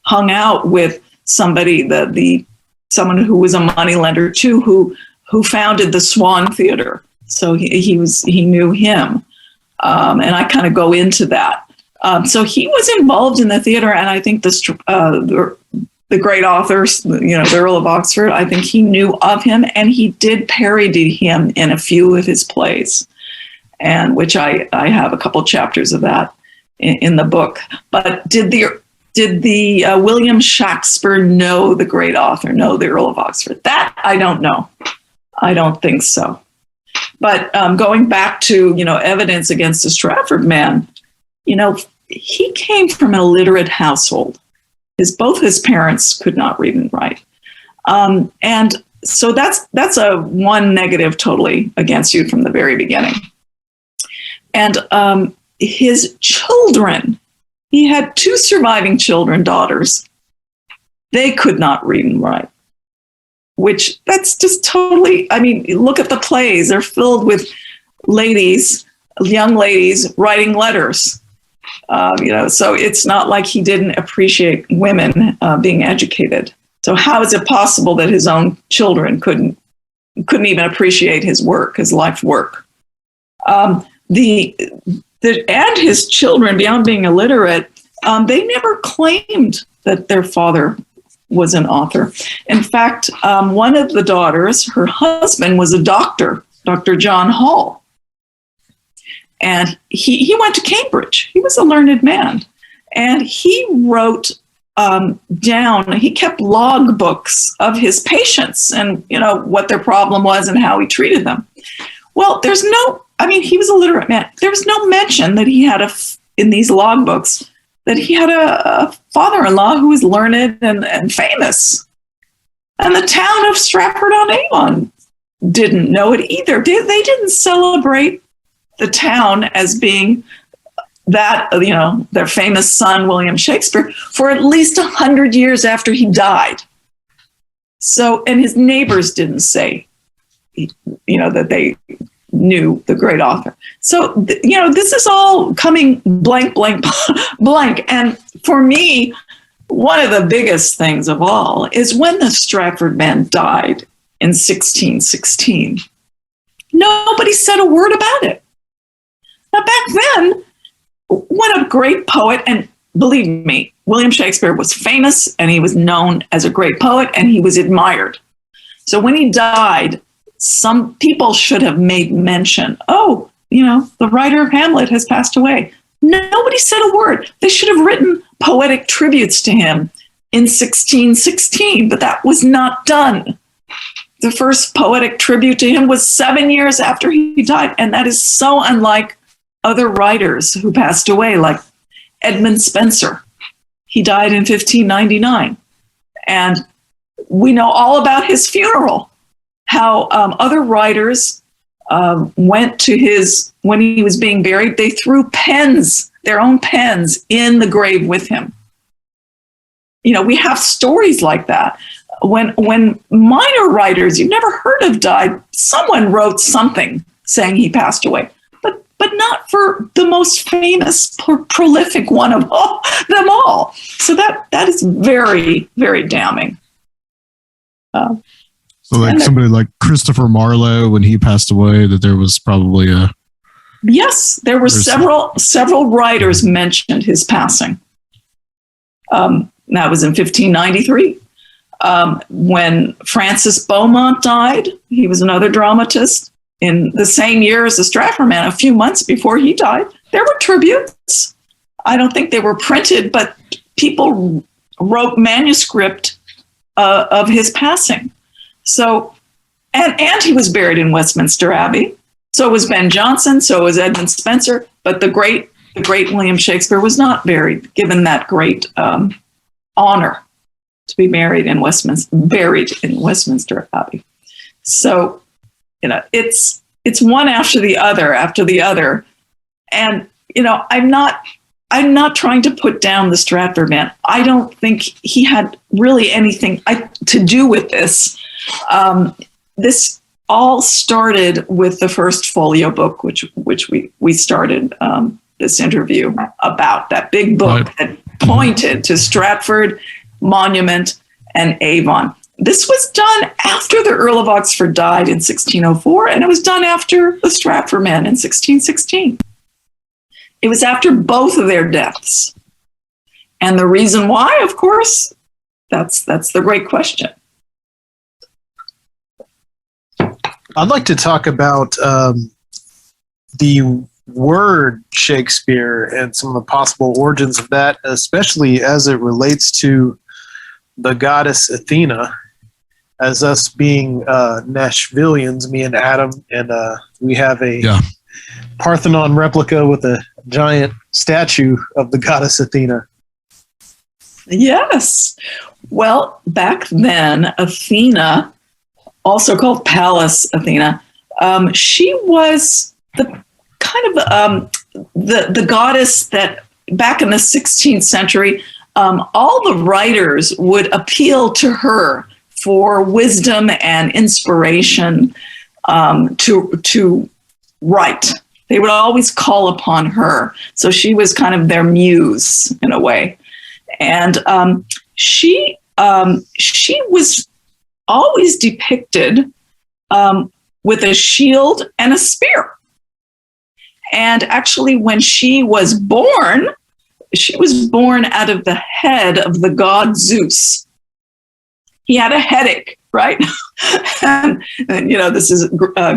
hung out with somebody, someone who was a moneylender too, who founded the Swan Theatre. So he knew him, and I kind of go into that. So he was involved in the theater, and I think the great authors, the Earl of Oxford, I think he knew of him, and he did parody him in a few of his plays, and which I have a couple chapters of that in the book. But did the William Shakespeare know the great author, know the Earl of Oxford? That I don't know. I don't think so. But going back to evidence against the Stratford Man, he came from an illiterate household. Both his parents could not read and write. And so that's a one negative totally against you from the very beginning. And his children, he had 2 surviving children, daughters. They could not read and write, which that's just totally, look at the plays. They're filled with young ladies writing letters. So it's not like he didn't appreciate women being educated. So how is it possible that his own children couldn't even appreciate his work, his life work? And his children, beyond being illiterate, they never claimed that their father was an author. In fact, one of the daughters, her husband was a doctor, Dr. John Hall. And he went to Cambridge. He was a learned man. And he wrote down, he kept log books of his patients and, what their problem was and how he treated them. Well, he was a literate man. There was no mention that he had in these log books that he had a father-in-law who was learned and famous. And the town of Stratford-on-Avon didn't know it either. They didn't celebrate the town as being that, their famous son, William Shakespeare, for at least 100 years after he died. So, and his neighbors didn't say, that they knew the great author. So, this is all coming blank, blank, blank. And for me, one of the biggest things of all is when the Stratford Man died in 1616. Nobody said a word about it. Now, back then, what a great poet, and believe me, William Shakespeare was famous and he was known as a great poet and he was admired. So when he died, some people should have made mention, the writer of Hamlet has passed away. Nobody said a word. They should have written poetic tributes to him in 1616, but that was not done. The first poetic tribute to him was 7 years after he died, and that is so unlike other writers who passed away, like Edmund Spenser. He died in 1599, and we know all about his funeral, how other writers went to when he was being buried, they threw their own pens in the grave with him. We have stories like that. When minor writers you've never heard of died, someone wrote something saying he passed away, but not for the most famous, prolific one of them all. So that is very, very damning. So like somebody like Christopher Marlowe, when he passed away, that there was probably Yes, there were several writers mentioned his passing. That was in 1593. When Francis Beaumont died, he was another dramatist. In the same year as the Stratfor Man, a few months before he died, there were tributes. I don't think they were printed, but people wrote manuscript of his passing. So, and he was buried in Westminster Abbey. So was Ben Jonson. So was Edmund Spenser. But the great William Shakespeare was not buried, given that great honor to be buried in Westminster Abbey. So, it's one after the other. And, I'm not trying to put down the Stratford Man. I don't think he had really anything to do with this. This all started with the first folio book, which we started this interview about, that big book that pointed to Stratford, Monument, and Avon. This was done after the Earl of Oxford died in 1604, and it was done after the Stratford Man in 1616. It was after both of their deaths. And the reason why, of course, that's the great question. I'd like to talk about the word Shakespeare and some of the possible origins of that, especially as it relates to the goddess Athena, as us being Nashvillians, me and Adam, and we have a Parthenon replica with a giant statue of the goddess Athena. Yes. Well, back then, Athena, also called Pallas Athena, she was the kind of the goddess that back in the 16th century, all the writers would appeal to her for wisdom and inspiration to write. They would always call upon her. So she was kind of their muse in a way. And she was always depicted with a shield and a spear. And actually, when she was born out of the head of the god Zeus. He had a headache, right? and this is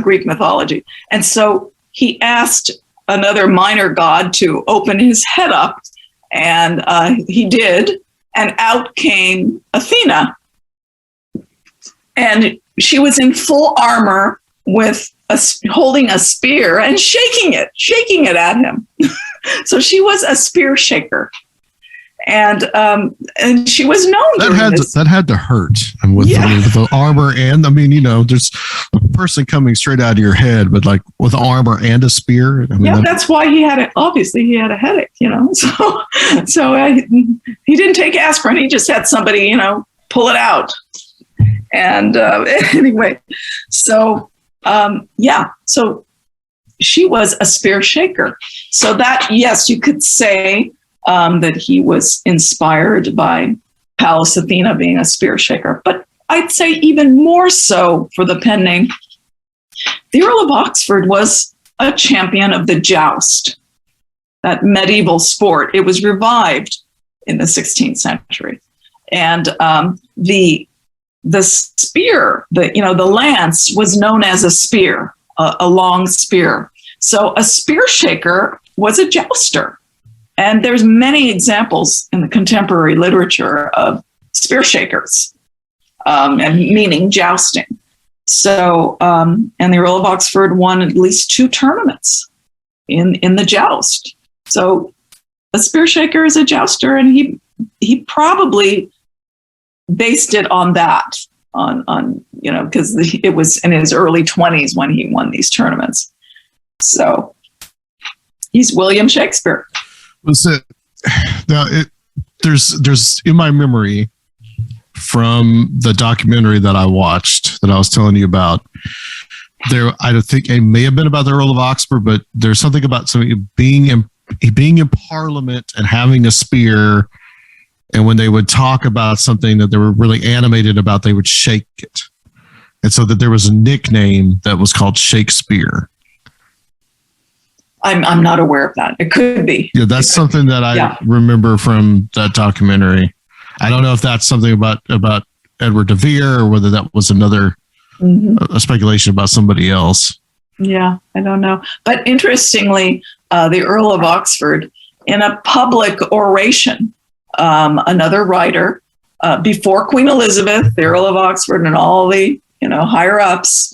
Greek mythology. And so he asked another minor god to open his head up, and he did, and out came Athena. And she was in full armor with holding a spear and shaking it at him. So she was a spear shaker. And she was known that had to hurt. And with the armor and there's a person coming straight out of your head, but like with armor and a spear. That's why he had it. Obviously, he had a headache. So he didn't take aspirin. He just had somebody pull it out. And anyway, so so she was a spear shaker. So that, yes, you could say that he was inspired by Pallas Athena being a spear shaker. But I'd say even more so for the pen name, the Earl of Oxford was a champion of the joust, that medieval sport. It was revived in the 16th century. And the spear, the lance was known as a spear, a long spear. So a spear shaker was a jouster. And there's many examples in the contemporary literature of spear shakers, and meaning jousting. So, and the Earl of Oxford won at least 2 tournaments in the joust. So a spear shaker is a jouster, and he probably based it on that, on because it was in his early 20s when he won these tournaments. So he's William Shakespeare. Now, there's in my memory from the documentary that I watched that I was telling you about. There, I don't think it may have been about the Earl of Oxford, but there's something about being in Parliament and having a spear. And when they would talk about something that they were really animated about, they would shake it. And so that there was a nickname that was called Shakespeare. I'm not aware of that. It could be. Yeah, that's something that I remember from that documentary. I don't know if that's something about Edward de Vere or whether that was another a speculation about somebody else. Yeah, I don't know. But interestingly, the Earl of Oxford, in a public oration, another writer, before Queen Elizabeth, the Earl of Oxford, and all the higher ups,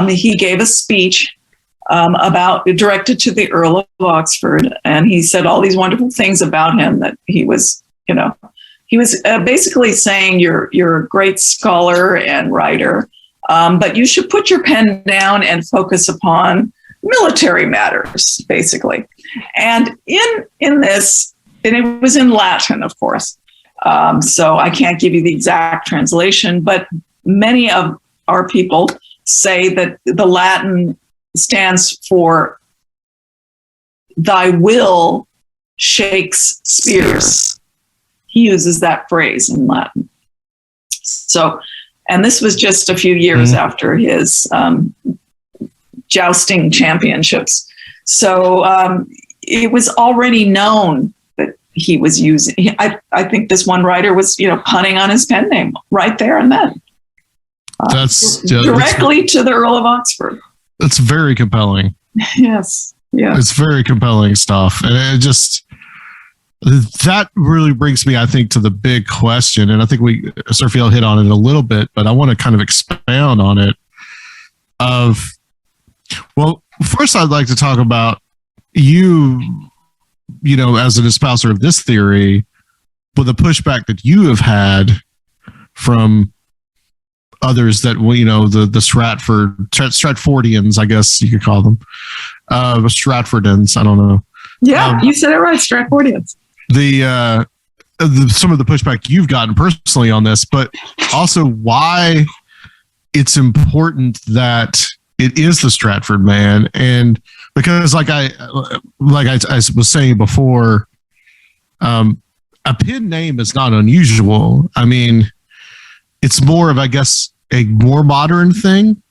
he gave a speech directed to the Earl of Oxford, and he said all these wonderful things about him, that he was basically saying you're a great scholar and writer, but you should put your pen down and focus upon military matters, basically. And in this, and it was in Latin, of course, so I can't give you the exact translation, but many of our people say that the Latin stands for "Thy will shakes spears." He uses that phrase in Latin. So, and this was just a few years after his jousting championships. So it was already known that he was using. I think this one writer was, punning on his pen name right there and then. That's directly to the Earl of Oxford. That's very compelling. Yes. Yeah. It's very compelling stuff. And that really brings me, I think, to the big question. And I think Sophia hit on it a little bit, but I want to kind of expound on it. Well, first I'd like to talk about you as an espouser of this theory, but the pushback that you have had from others that, the Stratfordians, I guess you could call them, Stratfordans, I don't know. Yeah, you said it right, Stratfordians. Some of the pushback you've gotten personally on this, but also why it's important that it is the Stratford Man. And because like I was saying before, a pen name is not unusual. I mean, it's more of, I guess, a more modern thing,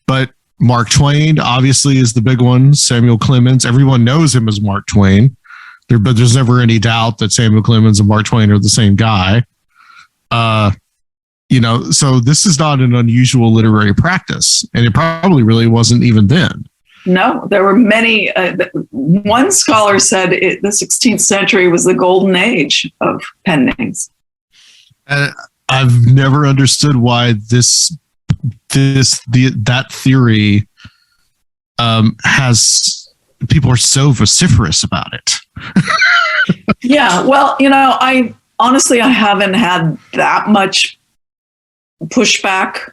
but Mark Twain obviously is the big one. Samuel Clemens, everyone knows him as Mark Twain, but there's never any doubt that Samuel Clemens and Mark Twain are the same guy. So this is not an unusual literary practice, and it probably really wasn't even then. No, there were many. One scholar said the 16th century was the golden age of pen names. I've never understood why that theory has people are so vociferous about it. Yeah, well, I honestly haven't had that much pushback.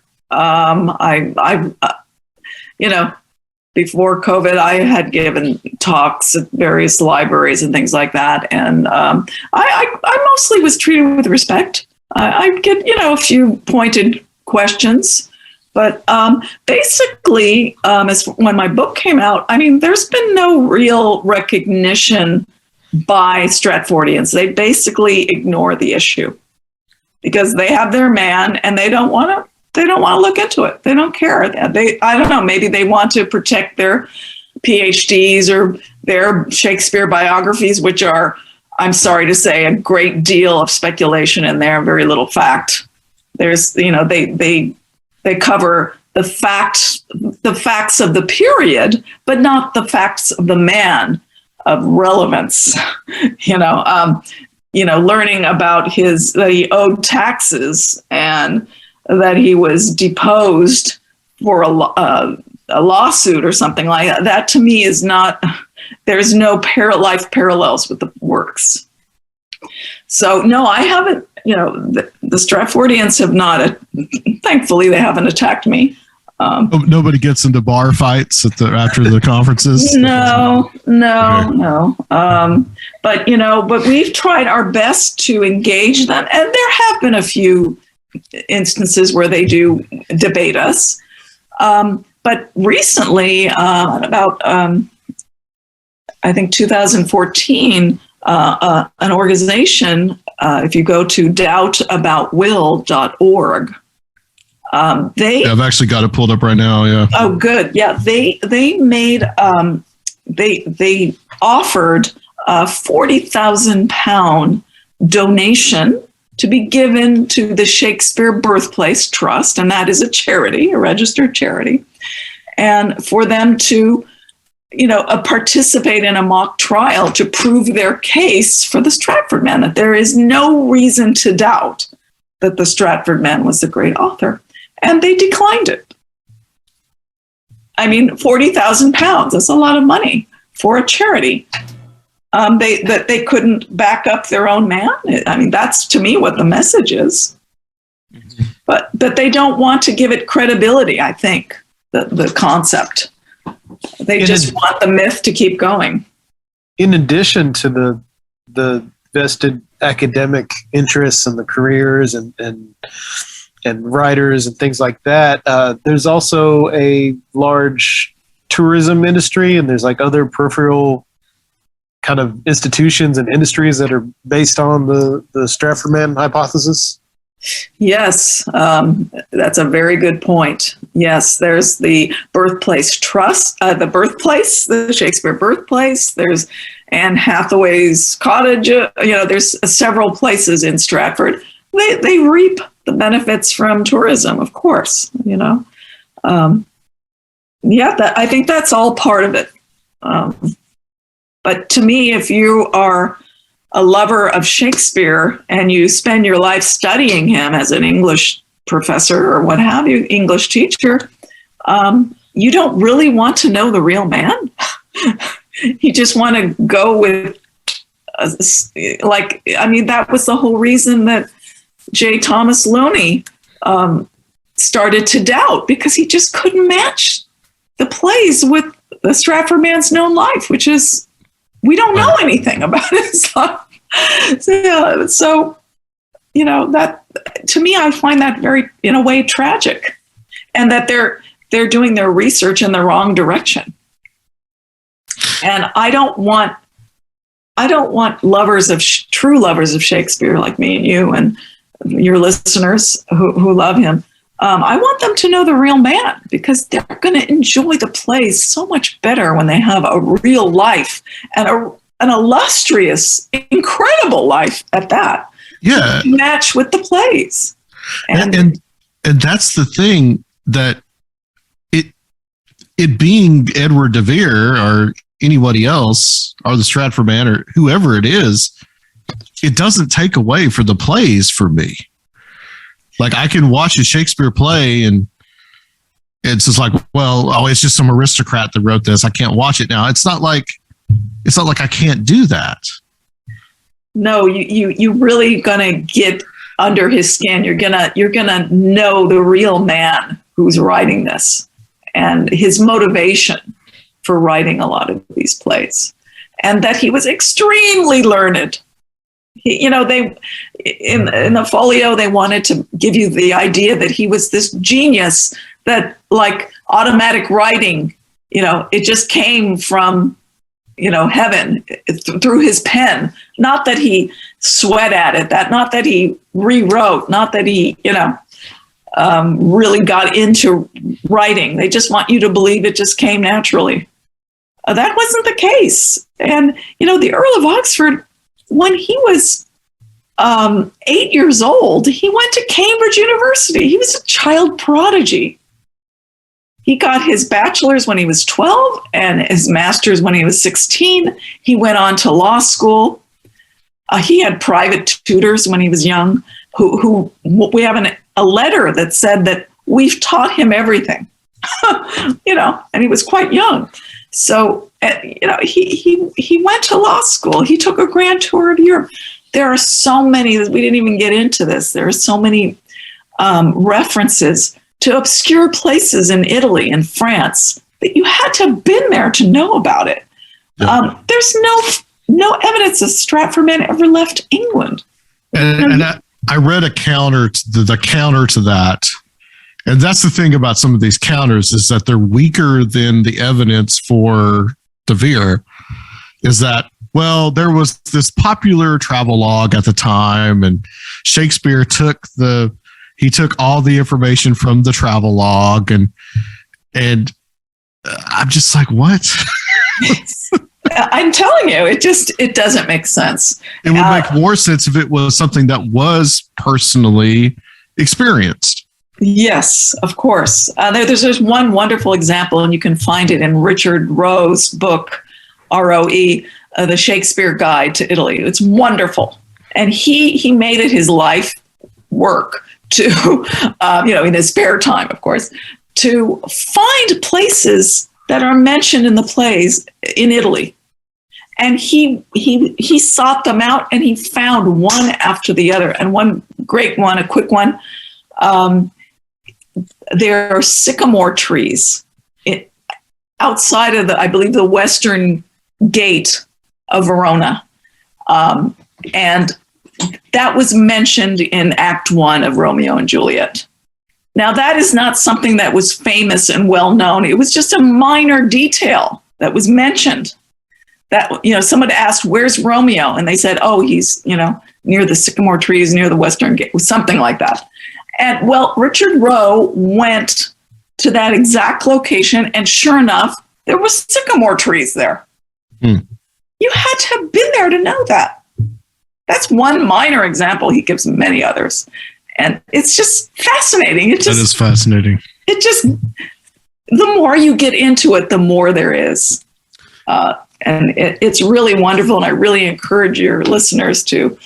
Before COVID, I had given talks at various libraries and things like that, and I mostly was treated with respect. I'd get, a few pointed questions, But basically, as when my book came out, I mean, there's been no real recognition by Stratfordians. They basically ignore the issue because they have their man and they don't want to. They don't want to look into it. They don't care. I don't know. Maybe they want to protect their PhDs or their Shakespeare biographies, which are, I'm sorry to say, a great deal of speculation in there, very little fact. There's, they cover the facts of the period, but not the facts of the man of relevance. Learning about that he owed taxes and that he was deposed for a lawsuit or something like that. That to me is not, there's no life parallels with the works. So no, I haven't, the Stratfordians have not, thankfully they haven't attacked me. Nobody gets into bar fights after the conferences? No. But we've tried our best to engage them. And there have been a few instances where they do debate us. But recently, about, I think 2014, an organization, if you go to doubtaboutwill.org, I've actually got it pulled up right now. Yeah. Oh, good. Yeah. They made, they offered a £40,000 donation to be given to the Shakespeare Birthplace Trust, and that is a charity, a registered charity, and for them to, participate in a mock trial to prove their case for the Stratford Man, that there is no reason to doubt that the Stratford Man was the great author, and they declined it. I mean, £40,000, that's a lot of money for a charity. They couldn't back up their own man. I mean, that's to me what the message is. But they don't want to give it credibility, I think, the concept. They just want the myth to keep going. In addition to the vested academic interests and the careers and writers and things like that, there's also a large tourism industry, and there's like other peripheral kind of institutions and industries that are based on the Stratford Man hypothesis? Yes, that's a very good point. Yes, there's the Birthplace Trust, the Shakespeare Birthplace. There's Anne Hathaway's cottage. There's several places in Stratford. They reap the benefits from tourism, of course. I think that's all part of it. But to me, if you are a lover of Shakespeare and you spend your life studying him as an English professor or what have you, English teacher, you don't really want to know the real man. You just want to go with, that was the whole reason that J. Thomas Looney started to doubt, because he just couldn't match the plays with the Stratford Man's known life, which is, we don't know anything about his life. So, that to me, I find that very, in a way, tragic, and that they're doing their research in the wrong direction. And I don't want true lovers of Shakespeare like me and you and your listeners who love him. I want them to know the real man, because they're going to enjoy the plays so much better when they have a real life and an illustrious, incredible life at that. Yeah, to match with the plays. And that's the thing, that it being Edward de Vere or anybody else, or the Stratford Man or whoever it is, it doesn't take away for the plays for me. Like, I can watch a Shakespeare play and it's just like, it's just some aristocrat that wrote this, I can't watch it now. It's not like I can't do that. No, you really gonna get under his skin. You're gonna know the real man who's writing this and his motivation for writing a lot of these plays, and that he was extremely learned. They in the folio, they wanted to give you the idea that he was this genius that like automatic writing, it just came from, heaven through his pen. Not that he sweat at it, not that he rewrote, not that he, really got into writing. They just want you to believe it just came naturally. That wasn't the case. And, the Earl of Oxford, when he was 8 years old, he went to Cambridge University. He was a child prodigy. He got his bachelor's when he was 12 and his master's when he was 16. He went on to law school. He had private tutors when he was young who we have a letter that said that we've taught him everything, and he was quite young. So, he went to law school. He took a grand tour of Europe. There are so many, we didn't even get into this. There are so many references to obscure places in Italy and France that you had to have been there to know about it. Yeah. There's no evidence that Stratford Man ever left England. And I read a counter to the counter to that. And that's the thing about some of these counters is that they're weaker than the evidence for the Vere. Is that, well, there was this popular travelogue at the time, and Shakespeare took all the information from the travelogue, and I'm just like, what? I'm telling you, it doesn't make sense. It would make more sense if it was something that was personally experienced. Yes, of course. There's one wonderful example, and you can find it in Richard Roe's book, R-O-E, The Shakespeare Guide to Italy. It's wonderful. And he made it his life work to, in his spare time, of course, to find places that are mentioned in the plays in Italy. And he sought them out, and he found one after the other. And one great one, a quick one, there are sycamore trees outside of I believe the western gate of Verona. And that was mentioned in Act 1 of Romeo and Juliet. Now, that is not something that was famous and well known. It was just a minor detail that was mentioned. That, someone asked, where's Romeo? And they said, oh, he's, near the sycamore trees, near the western gate, something like that. And well, Richard Roe went to that exact location, and sure enough, there were sycamore trees there. You had to have been there to know that. That's one minor example. He gives many others. And it's just fascinating. That is fascinating. The more you get into it, the more there is. And it's really wonderful. And I really encourage your listeners to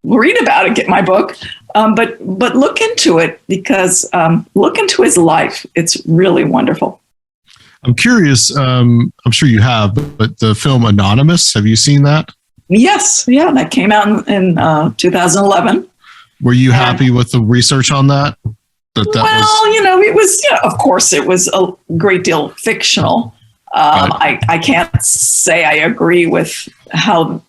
read about it, get my book. But look into it, because look into his life. It's really wonderful. I'm curious, I'm sure you have, but the film Anonymous, have you seen that? Yes. Yeah, that came out in 2011. Were you happy with the research on that? It was, of course, it was a great deal fictional. Right. I can't say I agree with how,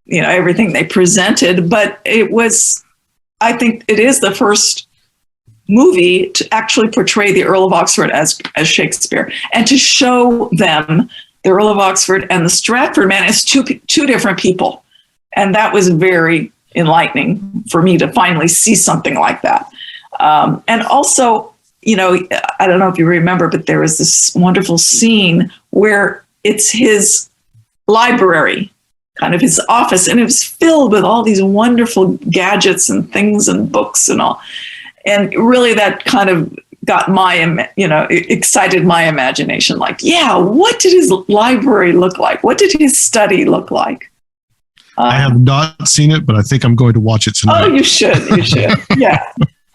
everything they presented, but I think it is the first movie to actually portray the Earl of Oxford as Shakespeare, and to show them the Earl of Oxford and the Stratford Man as two different people. And that was very enlightening for me to finally see something like that. And also, I don't know if you remember, but there was this wonderful scene where it's his library, kind of his office, and it was filled with all these wonderful gadgets and things and books and all. And really that kind of got excited my imagination. Like, what did his library look like? What did his study look like? I have not seen it, but I think I'm going to watch it tonight. Oh, you should. Yeah.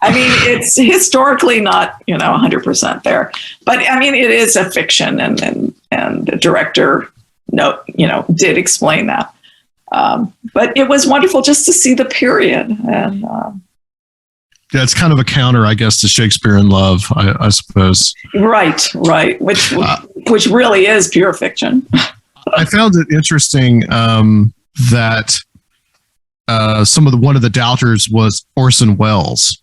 I mean, it's historically not, 100% there, but I mean, it is a fiction, and the director, did explain that. But it was wonderful just to see the period. And yeah, it's kind of a counter, I guess, to Shakespeare in Love, I suppose. Right. Which really is pure fiction. I found it interesting that one of the doubters was Orson Welles.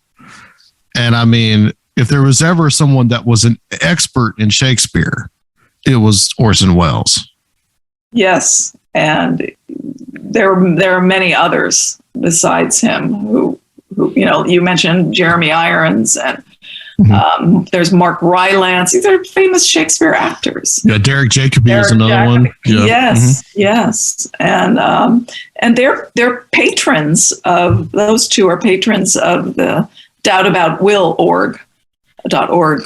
And I mean, if there was ever someone that was an expert in Shakespeare, it was Orson Welles. Yes, and there are many others besides him who you mentioned Jeremy Irons, and there's Mark Rylance. These are famous Shakespeare actors. Yeah, Derek Jacobi is another one. Yeah. Yes, and they're patrons of, those two are patrons of the doubtaboutwill.org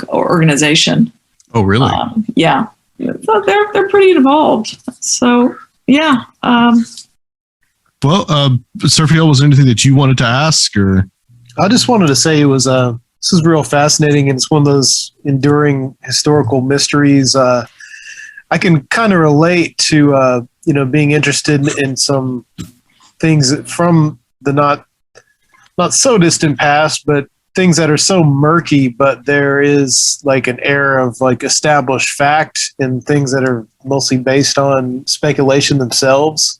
organization. Oh, really? Yeah, so they're pretty involved. So yeah. Well, Sergio, was there anything that you wanted to ask, or? I just wanted to say this is real fascinating, and it's one of those enduring historical mysteries. I can kind of relate to being interested in some things from the not so distant past, but things that are so murky, but there is like an air of like established fact in things that are mostly based on speculation themselves.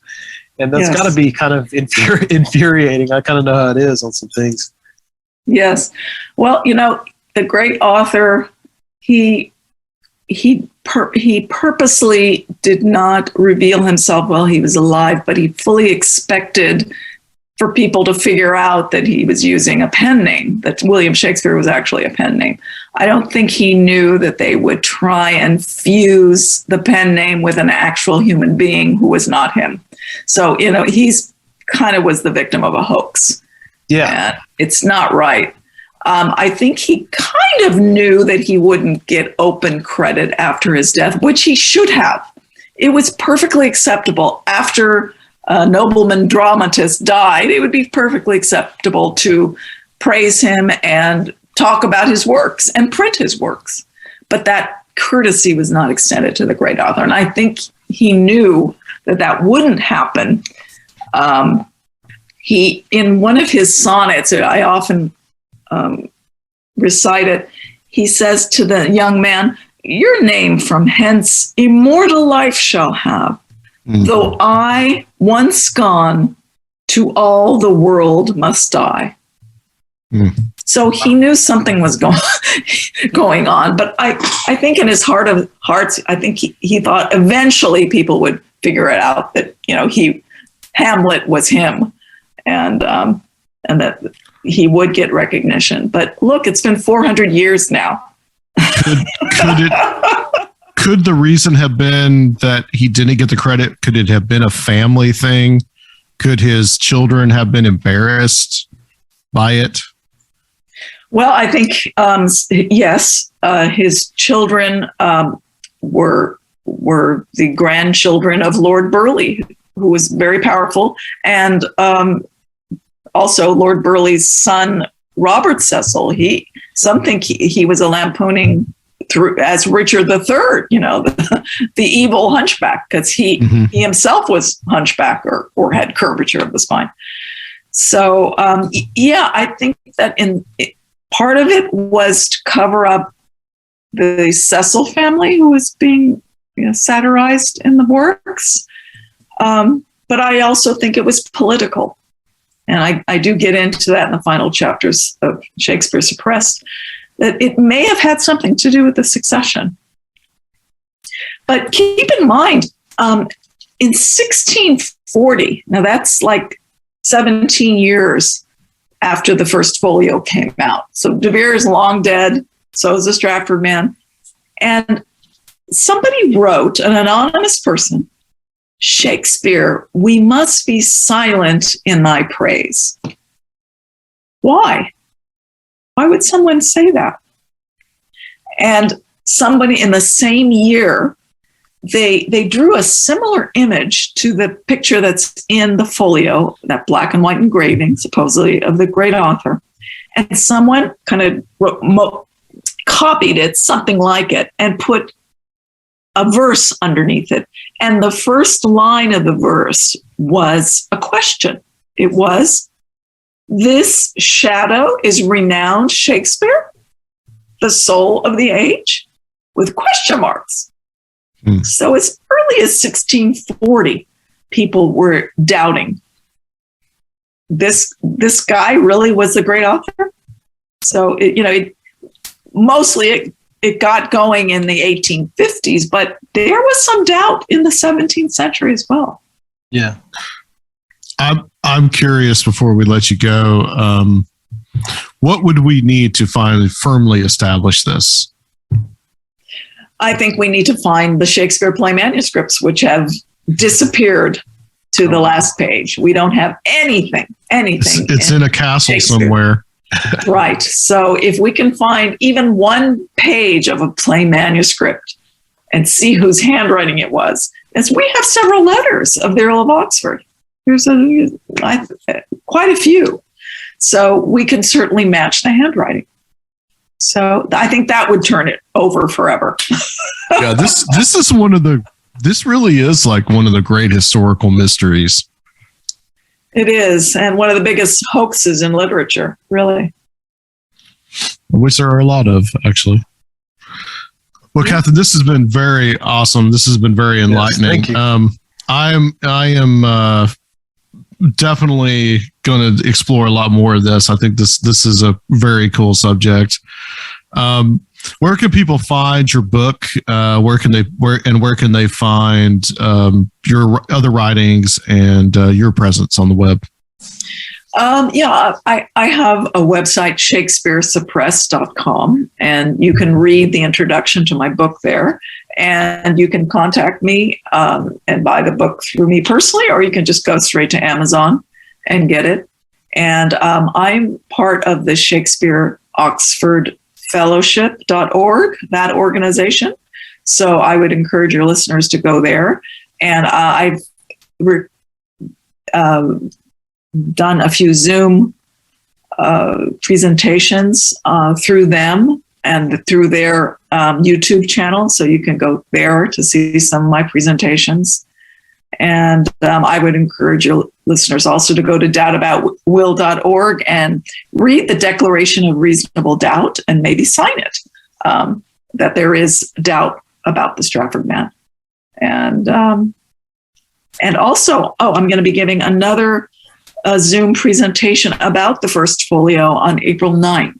And that's got to be kind of infuriating. I kind of know how it is on some things. Yes. Well, the great author, he purposely did not reveal himself while he was alive, but he fully expected for people to figure out that he was using a pen name, that William Shakespeare was actually a pen name. I don't think he knew that they would try and fuse the pen name with an actual human being who was not him. So, he's kind of was the victim of a hoax. Yeah. And it's not right. I think he kind of knew that he wouldn't get open credit after his death, which he should have. It was perfectly acceptable after a nobleman dramatist died. It would be perfectly acceptable to praise him and talk about his works and print his works. But that courtesy was not extended to the great author. And I think he knew that wouldn't happen. He, in one of his sonnets, I often recite it, he says to the young man, "Your name from hence immortal life shall have, though I, once gone, to all the world must die." So he knew something was going on, but I think in his heart of hearts, I think he thought eventually people would figure it out that Hamlet was him, and that he would get recognition. But look, it's been 400 years now. Could the reason have been that he didn't get the credit? Could it have been a family thing? Could his children have been embarrassed by it? Well, I think yes. His children were the grandchildren of Lord Burleigh, who was very powerful, and also Lord Burleigh's son, Robert Cecil. Some think he was a lampooning as Richard III, the evil hunchback, because he himself was hunchback or had curvature of the spine. So I think that part of it was to cover up the Cecil family who was being satirized in the works. But I also think it was political. And I do get into that in the final chapters of Shakespeare Suppressed, that it may have had something to do with the succession. But keep in mind, in 1640, now that's like 17 years after the first folio came out. So De Vere is long dead, so is the Stratford Man. And somebody wrote, an anonymous person, "Shakespeare, we must be silent in thy praise." Why? Why would someone say that? And somebody in the same year, they drew a similar image to the picture that's in the folio, that black and white engraving, supposedly, of the great author. And someone kind of copied it, something like it, and put a verse underneath it. And the first line of the verse was a question. It was, "This shadow is renowned Shakespeare, the soul of the age?" with question marks. So as early as 1640, people were doubting this guy really was the great author. So mostly it got going in the 1850s, but there was some doubt in the 17th century as well. Yeah. I'm curious before we let you go. What would we need to finally firmly establish this? I think we need to find the Shakespeare play manuscripts, which have disappeared to the last page. We don't have anything. It's in a castle somewhere. Right. So if we can find even one page of a play manuscript and see whose handwriting it was, as we have several letters of the Earl of Oxford. There's quite a few. So we can certainly match the handwriting. So I think that would turn it over forever. Yeah, this really is like one of the great historical mysteries. It is, and one of the biggest hoaxes in literature, really. Which there are a lot of, actually. Well, Katherine, this has been very awesome. This has been very enlightening. Yes, thank you. I am definitely going to explore a lot more of this. I think this is a very cool subject. Where can people find your book? Where can they find your other writings and your presence on the web? I have a website, shakespearesuppressed.com, and you can read the introduction to my book there. And you can contact me and buy the book through me personally, or you can just go straight to Amazon and get it. And I'm part of the Shakespeare Oxford Fellowship.org, that organization. So I would encourage your listeners to go there. And I've done a few Zoom presentations through them and through their YouTube channel. So you can go there to see some of my presentations. And I would encourage your listeners also to go to doubtaboutwill.org and read the Declaration of Reasonable Doubt and maybe sign it, that there is doubt about the Stratford Man. And also, I'm going to be giving another Zoom presentation about the first folio on April 9th.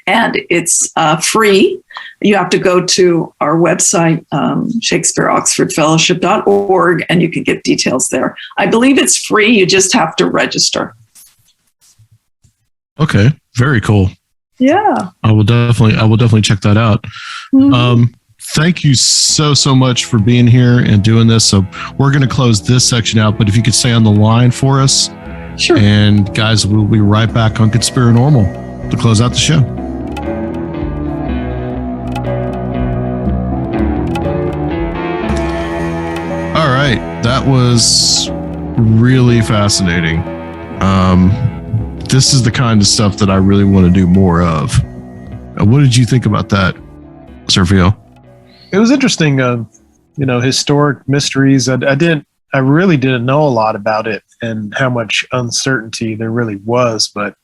And it's free. You have to go to our website, ShakespeareOxfordFellowship.org, and you can get details there. I believe it's free. You just have to register. Okay, very cool. Yeah, I will definitely check that out. Mm-hmm. Thank you so much for being here and doing this. So we're going to close this section out, but if you could stay on the line for us. Sure. And guys, we'll be right back on Conspirinormal to close out the show. All right, that was really fascinating. This is the kind of stuff that I really want to do more of. What did you think about that, Sergio? It was interesting, historic mysteries. I really didn't know a lot about it and how much uncertainty there really was. But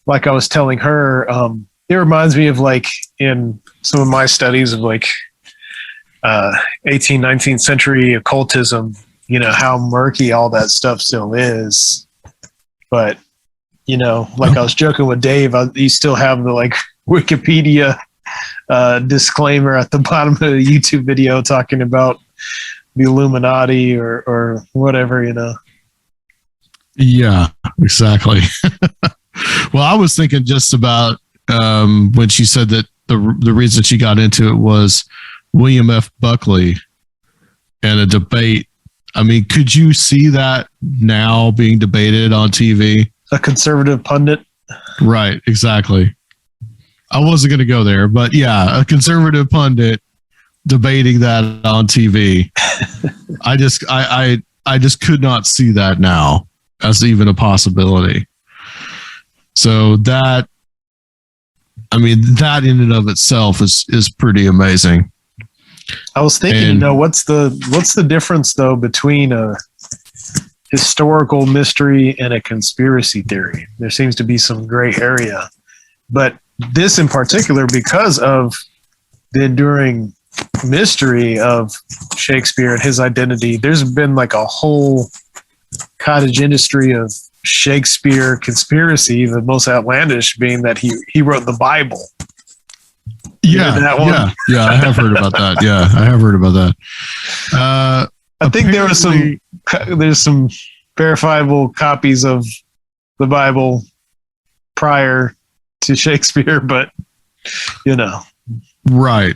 like I was telling her, it reminds me of like in some of my studies of like 18th, 19th century occultism, how murky all that stuff still is. But, like I was joking with Dave, you still have the like Wikipedia disclaimer at the bottom of the YouTube video talking about the Illuminati or whatever, Yeah, exactly. Well, I was thinking just about when she said that the reason she got into it was William F. Buckley and a debate. I mean, could you see that now being debated on TV? A conservative pundit? Right, exactly. I wasn't going to go there, but yeah, a conservative pundit debating that on TV. I just could not see that now as even a possibility. So that in and of itself is pretty amazing. I was thinking, what's the difference though between a historical mystery and a conspiracy theory? There seems to be some gray area, but this in particular, because of the enduring mystery of Shakespeare and his identity, there's been like a whole cottage industry of Shakespeare conspiracy, the most outlandish being that he wrote the Bible. Yeah, that one? yeah, I have heard about that. Yeah, I have heard about that. I think there's some verifiable copies of the Bible prior to Shakespeare, but Right.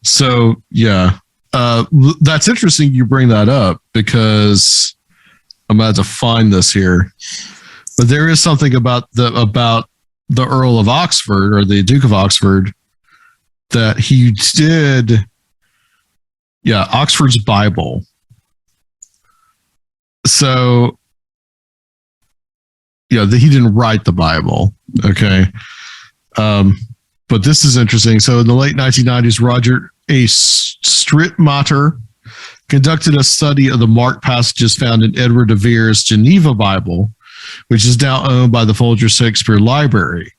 So yeah, that's interesting. You bring that up because I'm about to find this here, but there is something about the Earl of Oxford or the Duke of Oxford that he did. Yeah, Oxford's Bible. So yeah, he didn't write the Bible. Okay. But this is interesting. So in the late 1990s, Roger A. Stritmatter conducted a study of the marked passages found in Edward de Vere's Geneva Bible, which is now owned by the Folger Shakespeare Library.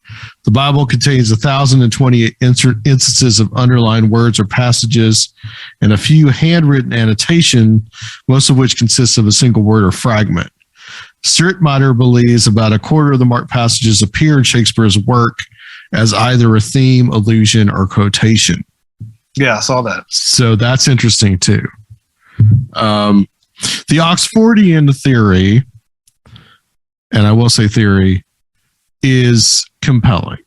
The Bible contains 1,028 instances of underlined words or passages and a few handwritten annotation, most of which consists of a single word or fragment. Stritmatter believes about a quarter of the marked passages appear in Shakespeare's work as either a theme, allusion, or quotation. Yeah, I saw that. So that's interesting too. The Oxfordian theory, and I will say theory, is compelling.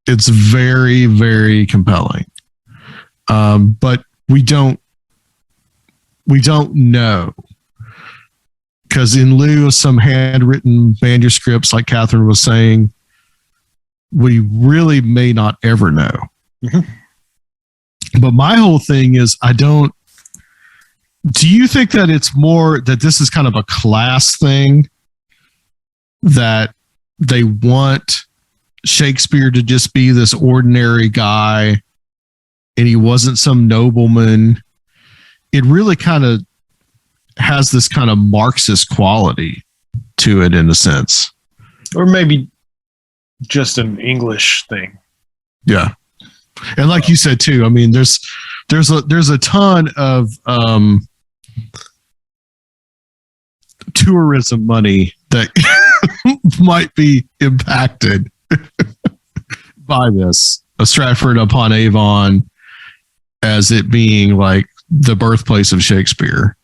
It's very, very compelling. But we don't know. Because in lieu of some handwritten manuscripts, like Catherine was saying, we really may not ever know. Mm-hmm. But my whole thing is, do you think that it's more that this is kind of a class thing, that they want Shakespeare to just be this ordinary guy and he wasn't some nobleman? It really kind of has this kind of Marxist quality to it in a sense. Or maybe just an English thing. Yeah. And like you said too, I mean, there's a ton of tourism money that might be impacted by this. A Stratford upon Avon as it being like the birthplace of Shakespeare.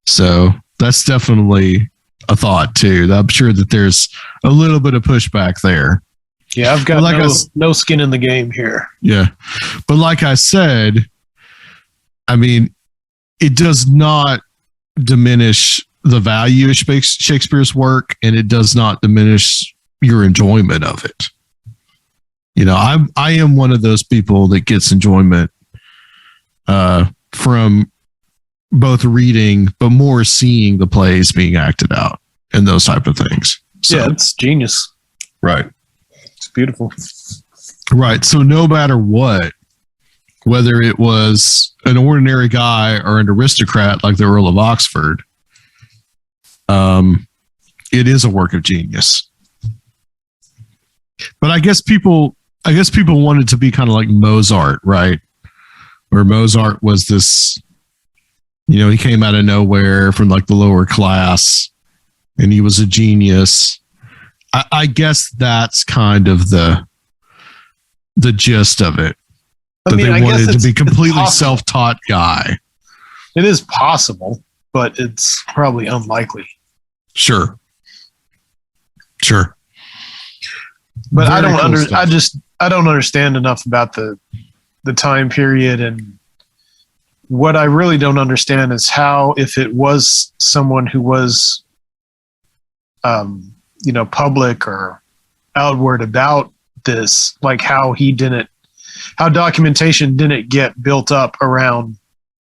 So that's definitely a thought too. I'm sure that there's a little bit of pushback there. Yeah, I've got no skin in the game here. Yeah. But like I said, I mean, it does not diminish the value of Shakespeare's work, and it does not diminish your enjoyment of it. I am one of those people that gets enjoyment from both reading, but more seeing the plays being acted out and those type of things. So, yeah, it's genius. Right. It's beautiful. Right. So no matter what, whether it was an ordinary guy or an aristocrat like the Earl of Oxford, it is a work of genius. But I guess people wanted to be kind of like Mozart, right? Where Mozart was this, he came out of nowhere from like the lower class and he was a genius. I guess that's kind of the gist of it. That they wanted to be completely self-taught guy. It is possible, but it's probably unlikely. Sure. But I don't understand enough about the time period, and what I really don't understand is how, if it was someone who was public or outward about this, like how documentation didn't get built up around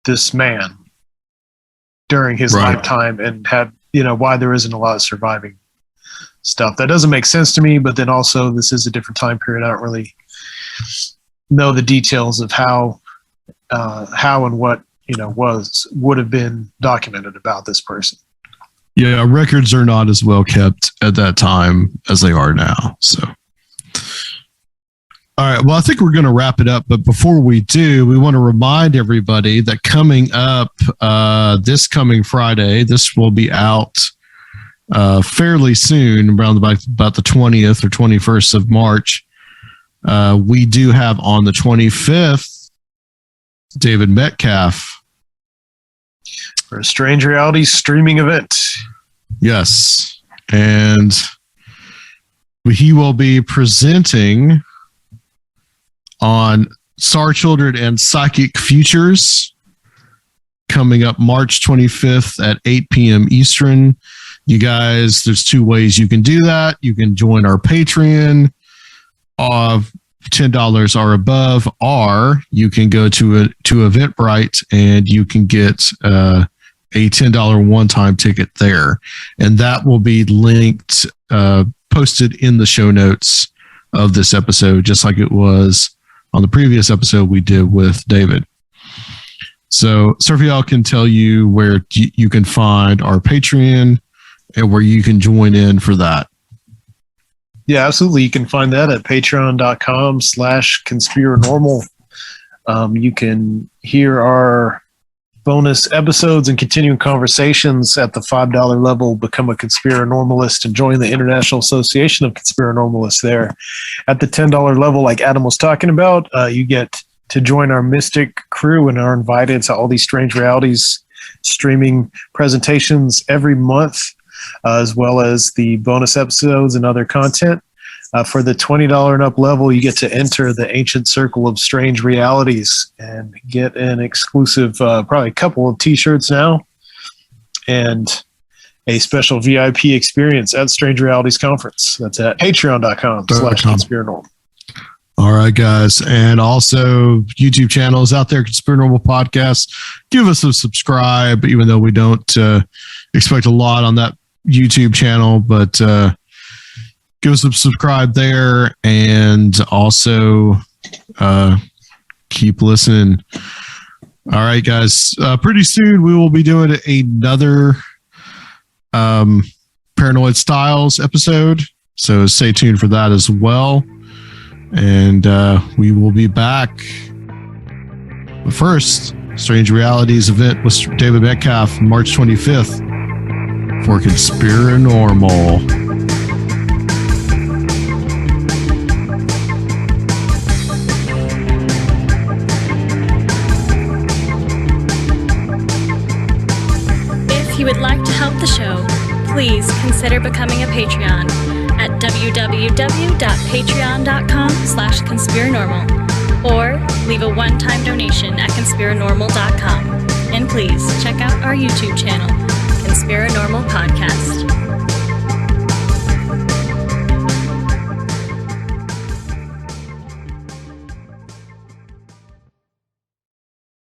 this man during his lifetime, and had, why there isn't a lot of surviving stuff. That doesn't make sense to me, but then also this is a different time period. I don't really know the details of how and what, would have been documented about this person. Yeah, records are not as well kept at that time as they are now. So, all right. Well, I think we're going to wrap it up. But before we do, we want to remind everybody that coming up this coming Friday, this will be out fairly soon, around about the 20th or 21st of March. We do have on the 25th, David Metcalf. For a Strange Realities streaming event. Yes. And he will be presenting on Star Children and Psychic Futures coming up March 25th at 8 p.m. Eastern. You guys, there's two ways you can do that. You can join our Patreon of $10 or above, or you can go to Eventbrite and you can get a $10 one-time ticket there. And that will be linked, posted in the show notes of this episode, just like it was on the previous episode we did with David. So Sergio can tell you where you can find our Patreon and where you can join in for that. Yeah, absolutely. You can find that at patreon.com/Conspirinormal. You can hear our bonus episodes and continuing conversations at the $5 level. Become a Conspirinormalist and join the International Association of Conspirinormalists there. At the $10 level, like Adam was talking about, you get to join our Mystic crew and are invited to all these Strange Realities streaming presentations every month, as well as the bonus episodes and other content. For the $20 and up level, you get to enter the Ancient Circle of Strange Realities and get an exclusive, probably a couple of t-shirts now, and a special VIP experience at Strange Realities Conference. That's at patreon.com/Conspirinormal. All right, guys. And also YouTube channels out there, Conspirinormal Podcast. Give us a subscribe, even though we don't expect a lot on that YouTube channel, but give us a subscribe there, and also keep listening. All right, guys. Pretty soon we will be doing another Paranoid Styles episode, so stay tuned for that as well. And we will be back. But first, Strange Realities event with David Metcalf, March 25th for Conspirinormal. If you would like to help the show, please consider becoming a Patreon at www.patreon.com/Conspirinormal, or leave a one-time donation at Conspirinormal.com. And please check out our YouTube channel, Conspirinormal Podcast.